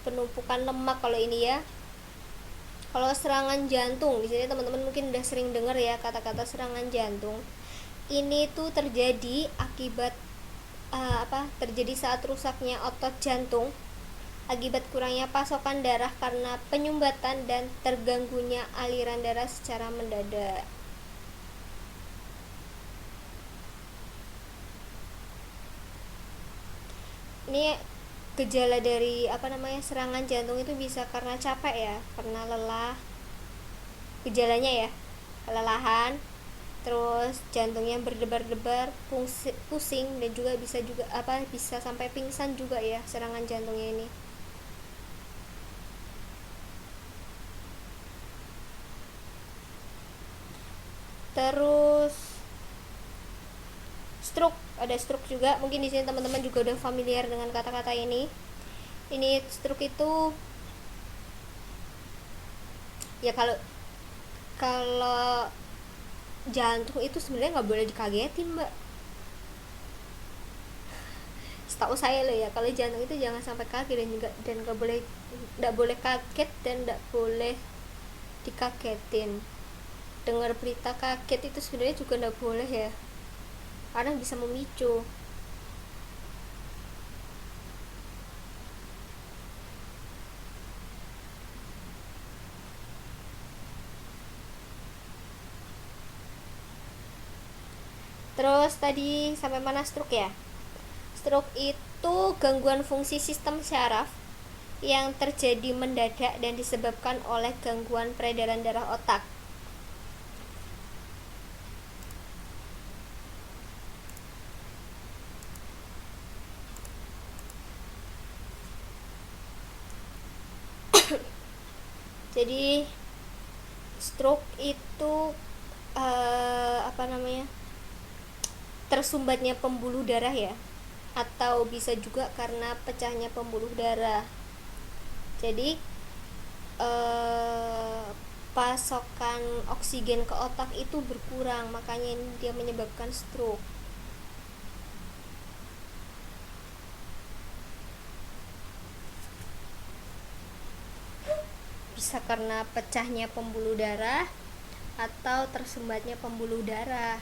Penumpukan lemak kalau ini ya. Kalau serangan jantung, di sini teman-teman mungkin udah sering dengar ya kata-kata serangan jantung. Ini tuh terjadi akibat terjadi saat rusaknya otot jantung akibat kurangnya pasokan darah karena penyumbatan dan terganggunya aliran darah secara mendadak. Ini gejala dari serangan jantung itu bisa karena capek ya, karena lelah, gejalanya ya, kelelahan, terus jantungnya berdebar-debar, pusing, dan juga bisa sampai pingsan juga ya serangan jantungnya ini. Terus stroke, ada stroke juga. Mungkin di sini teman-teman juga udah familiar dengan kata-kata ini. Ini stroke itu ya, kalau jantung itu sebenarnya nggak boleh dikagetin Mbak. Setahu saya loh ya, kalau jantung itu jangan sampai kaget dan nggak boleh kaget dan nggak boleh dikagetin. Dengar berita kaget itu sebenarnya juga nggak boleh ya, karena bisa memicu. Terus tadi sampai mana stroke ya? Stroke itu gangguan fungsi sistem syaraf yang terjadi mendadak dan disebabkan oleh gangguan peredaran darah otak. Jadi stroke itu tersumbatnya pembuluh darah ya, atau bisa juga karena pecahnya pembuluh darah. Jadi pasokan oksigen ke otak itu berkurang, makanya dia menyebabkan stroke. Bisa karena pecahnya pembuluh darah atau tersumbatnya pembuluh darah.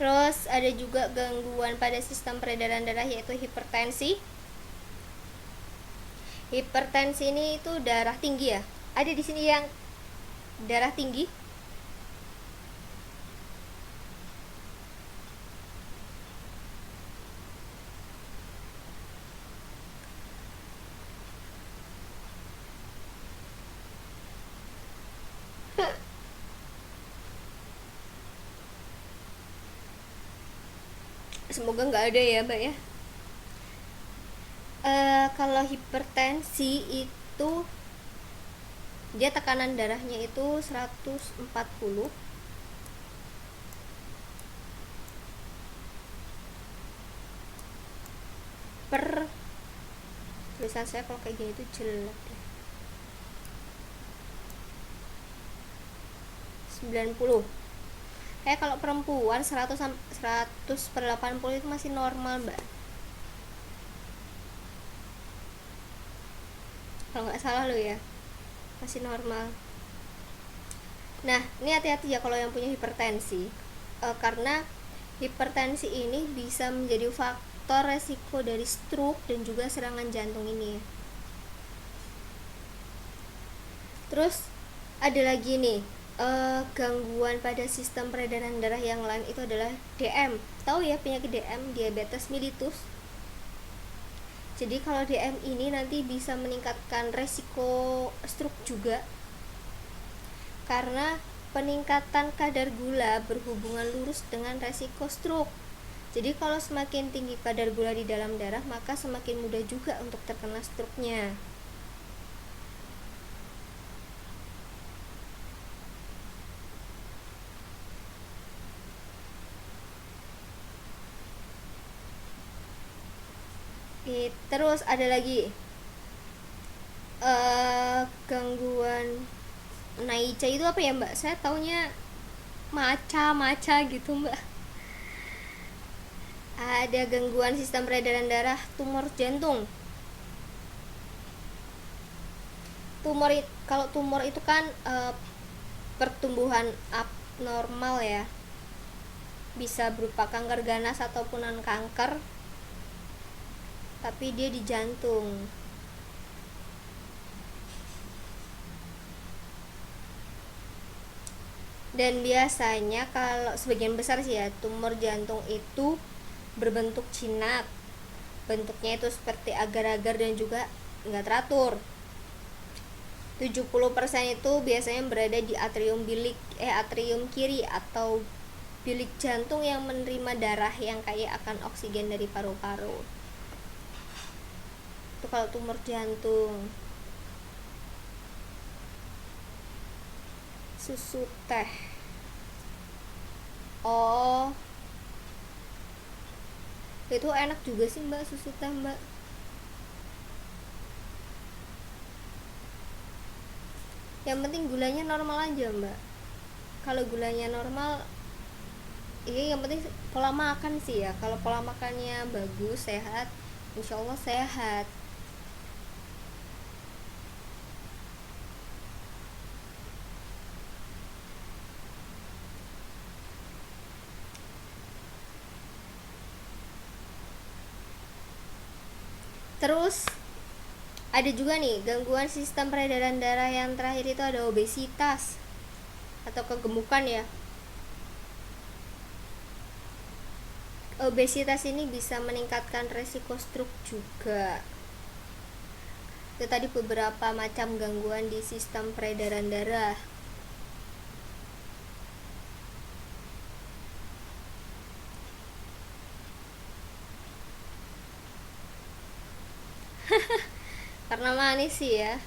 Terus ada juga gangguan pada sistem peredaran darah, yaitu hipertensi. Hipertensi ini itu darah tinggi ya. Ada di sini yang darah tinggi. Semoga nggak ada ya, Mbak ya. Kalau hipertensi itu dia tekanan darahnya itu 140 per, tulisan saya kalau kayak gini tuh jelek ya, 90. Kalau perempuan 100/80 itu masih normal, Mbak, kalau nggak salah lo ya, masih normal. Nah, ini hati-hati ya kalau yang punya hipertensi, karena hipertensi ini bisa menjadi faktor resiko dari stroke dan juga serangan jantung ini. Terus ada lagi nih, gangguan pada sistem peredaran darah yang lain itu adalah DM. Tahu ya penyakit DM, diabetes mellitus. Jadi kalau DM ini nanti bisa meningkatkan resiko stroke juga, karena peningkatan kadar gula berhubungan lurus dengan resiko stroke. Jadi kalau semakin tinggi kadar gula di dalam darah, maka semakin mudah juga untuk terkena stroke-nya. Terus ada lagi gangguan Naicha itu apa ya, Mbak? Saya taunya maca gitu, Mbak. Ada gangguan sistem peredaran darah, tumor jantung. Kalau tumor itu kan pertumbuhan abnormal ya, bisa berupa kanker ganas ataupun non kanker, tapi dia di jantung. Dan biasanya kalau sebagian besar sih ya, tumor jantung itu berbentuk jinak. Bentuknya itu seperti agar-agar dan juga nggak teratur. 70% itu biasanya berada di atrium kiri atau bilik jantung yang menerima darah yang kaya akan oksigen dari paru-paru. Itu kalau tumor jantung. Susu teh, oh itu enak juga sih, Mbak, susu teh, Mbak. Yang penting gulanya normal aja, Mbak. Kalau gulanya normal, iya, yang penting pola makan sih ya. Kalau pola makannya bagus, sehat, insya Allah sehat. Terus ada juga nih gangguan sistem peredaran darah yang terakhir itu ada obesitas atau kegemukan ya. Obesitas ini bisa meningkatkan resiko stroke juga. Itu tadi beberapa macam gangguan di sistem peredaran darah. Karena manis sih ya.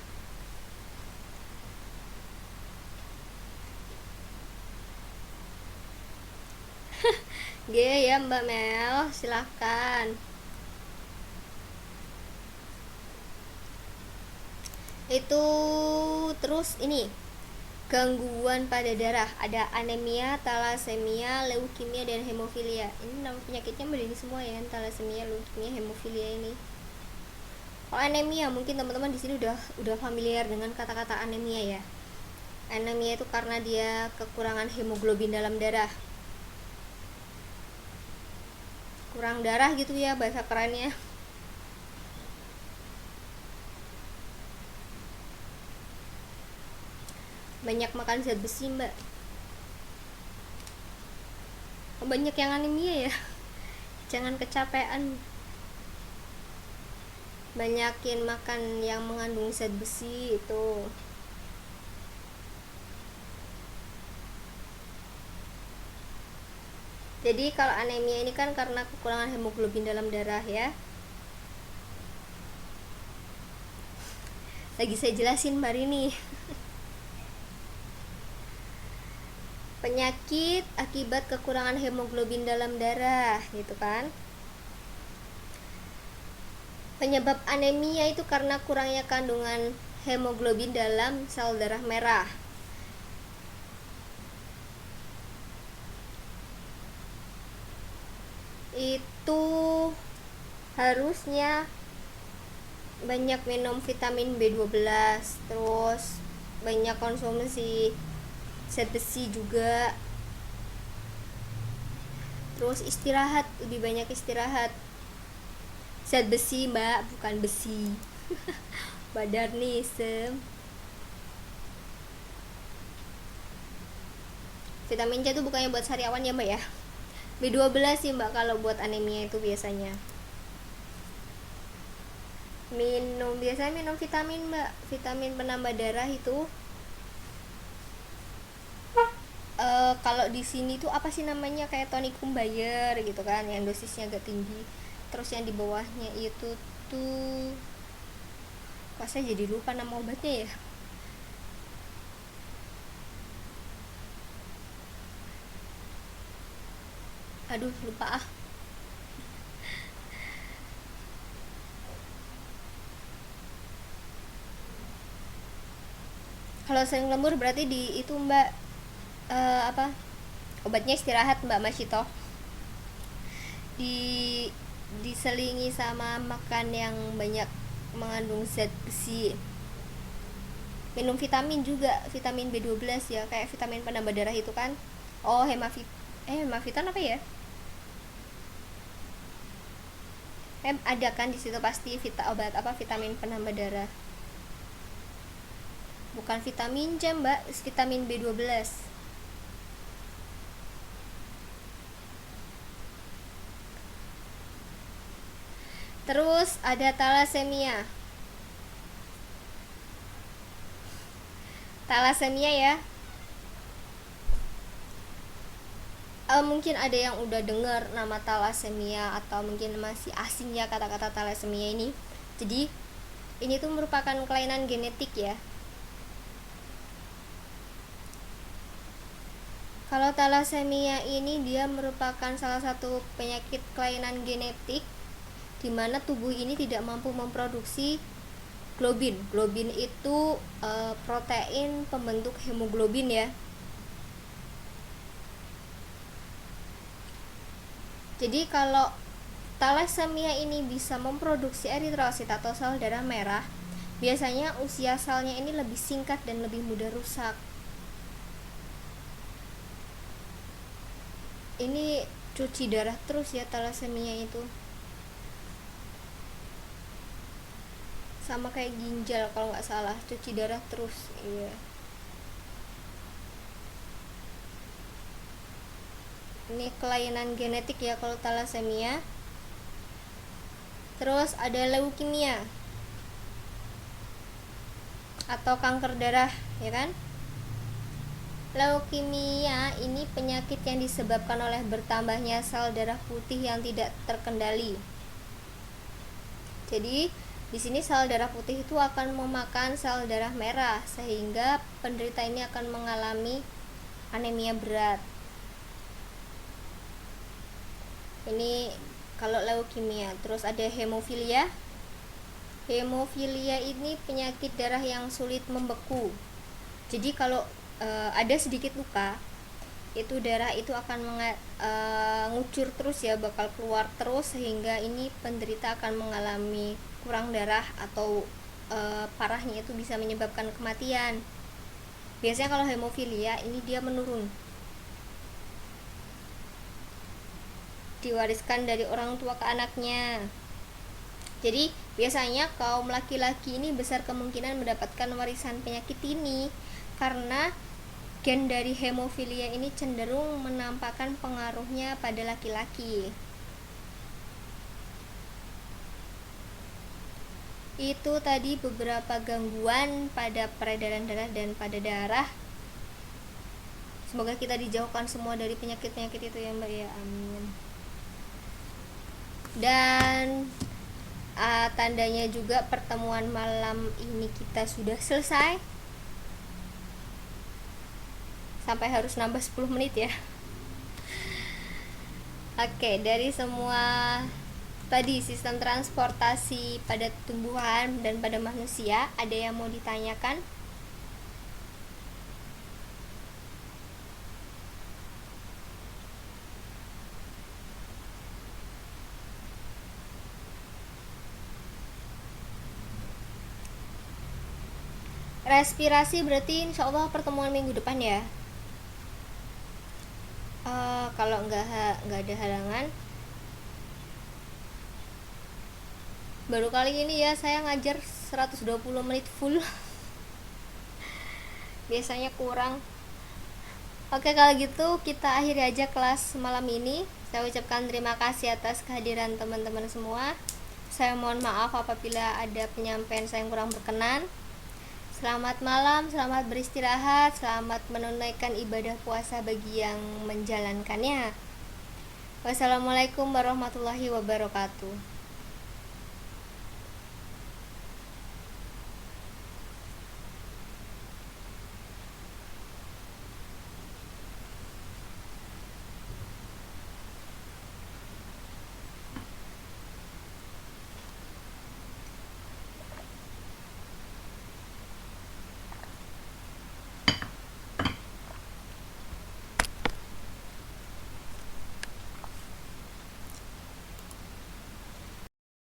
G ya Mbak Mel, silahkan. Itu terus ini gangguan pada darah, ada anemia, talasemia, leukemia, dan hemofilia. Ini nama penyakitnya berdiri semua ya, talasemia, leukemia, hemofilia ini. Kalau anemia mungkin teman-teman di sini udah familiar dengan kata-kata anemia ya. Anemia itu karena dia kekurangan hemoglobin dalam darah, kurang darah gitu ya bahasa kerennya. Banyak makan zat besi Mbak. Banyak yang anemia ya. Jangan kecapean, banyakin makan yang mengandung zat besi itu. Jadi kalau anemia ini kan karena kekurangan hemoglobin dalam darah ya. Lagi saya jelasin Mbak Rini. Penyakit akibat kekurangan hemoglobin dalam darah gitu kan. Penyebab anemia itu karena kurangnya kandungan hemoglobin dalam sel darah merah. Itu harusnya banyak minum vitamin B12, terus banyak konsumsi zat besi juga, terus istirahat, lebih banyak istirahat. Zat besi Mbak, bukan besi. Badarnism. Vitamin C itu bukannya buat sariawan ya Mbak ya. B12 sih Mbak kalau buat anemia itu biasanya. Biasanya minum vitamin Mbak, vitamin penambah darah itu. Kalau di sini tuh apa sih namanya, kayak tonikum Bayer gitu kan, yang dosisnya agak tinggi. Terus yang di bawahnya itu tuh, pas saya jadi lupa nama obatnya ya. Aduh lupa ah. Kalau sering lembur berarti di itu Mbak, apa obatnya istirahat Mbak Masito. Diselingi sama makan yang banyak mengandung zat besi. Minum vitamin juga, vitamin B12 ya, kayak vitamin penambah darah itu kan. Oh, hemavitan apa ya? Ada kan di situ pasti obat apa, vitamin penambah darah. Bukan vitamin C Mbak, vitamin B12. Terus ada talasemia. Talasemia ya. Mungkin ada yang udah dengar nama talasemia atau mungkin masih asing ya kata-kata talasemia ini. Jadi ini tuh merupakan kelainan genetik ya. Kalau talasemia ini dia merupakan salah satu penyakit kelainan genetik di mana tubuh ini tidak mampu memproduksi globin. Globin itu protein pembentuk hemoglobin ya. Jadi kalau talasemia ini bisa memproduksi eritrosit atau sel darah merah, biasanya usia selnya ini lebih singkat dan lebih mudah rusak. Ini cuci darah terus ya talasemia itu. Sama kayak ginjal kalau nggak salah, cuci darah terus. Iya. Ini kelainan genetik ya kalau talasemia. Terus ada leukemia atau kanker darah ya kan. Leukemia ini penyakit yang disebabkan oleh bertambahnya sel darah putih yang tidak terkendali. Jadi di sini sel darah putih itu akan memakan sel darah merah sehingga penderita ini akan mengalami anemia berat. Ini kalau leukemia. Terus ada hemofilia. Hemofilia ini penyakit darah yang sulit membeku. Jadi kalau ada sedikit luka, itu darah itu akan ngucur terus ya, bakal keluar terus, sehingga ini penderita akan mengalami kurang darah atau parahnya itu bisa menyebabkan kematian. Biasanya kalau hemofilia ini dia menurun, diwariskan dari orang tua ke anaknya. Jadi biasanya kaum laki-laki ini besar kemungkinan mendapatkan warisan penyakit ini karena gen dari hemofilia ini cenderung menampakkan pengaruhnya pada laki-laki. Itu tadi beberapa gangguan pada peredaran darah dan pada darah. Semoga kita dijauhkan semua dari penyakit-penyakit itu ya Mbak ya, amin. Dan tandanya juga pertemuan malam ini kita sudah selesai. Sampai harus nambah 10 menit ya. Oke, dari semua tadi sistem transportasi pada tumbuhan dan pada manusia, ada yang mau ditanyakan? Respirasi berarti insya Allah pertemuan minggu depan ya. Kalau nggak ada halangan, baru kali ini ya saya ngajar 120 menit full. Biasanya kurang. Oke, kalau gitu kita akhiri aja kelas malam ini. Saya ucapkan terima kasih atas kehadiran teman-teman semua. Saya mohon maaf apabila ada penyampaian saya yang kurang berkenan. Selamat malam, selamat beristirahat, selamat menunaikan ibadah puasa bagi yang menjalankannya. Wassalamualaikum warahmatullahi wabarakatuh.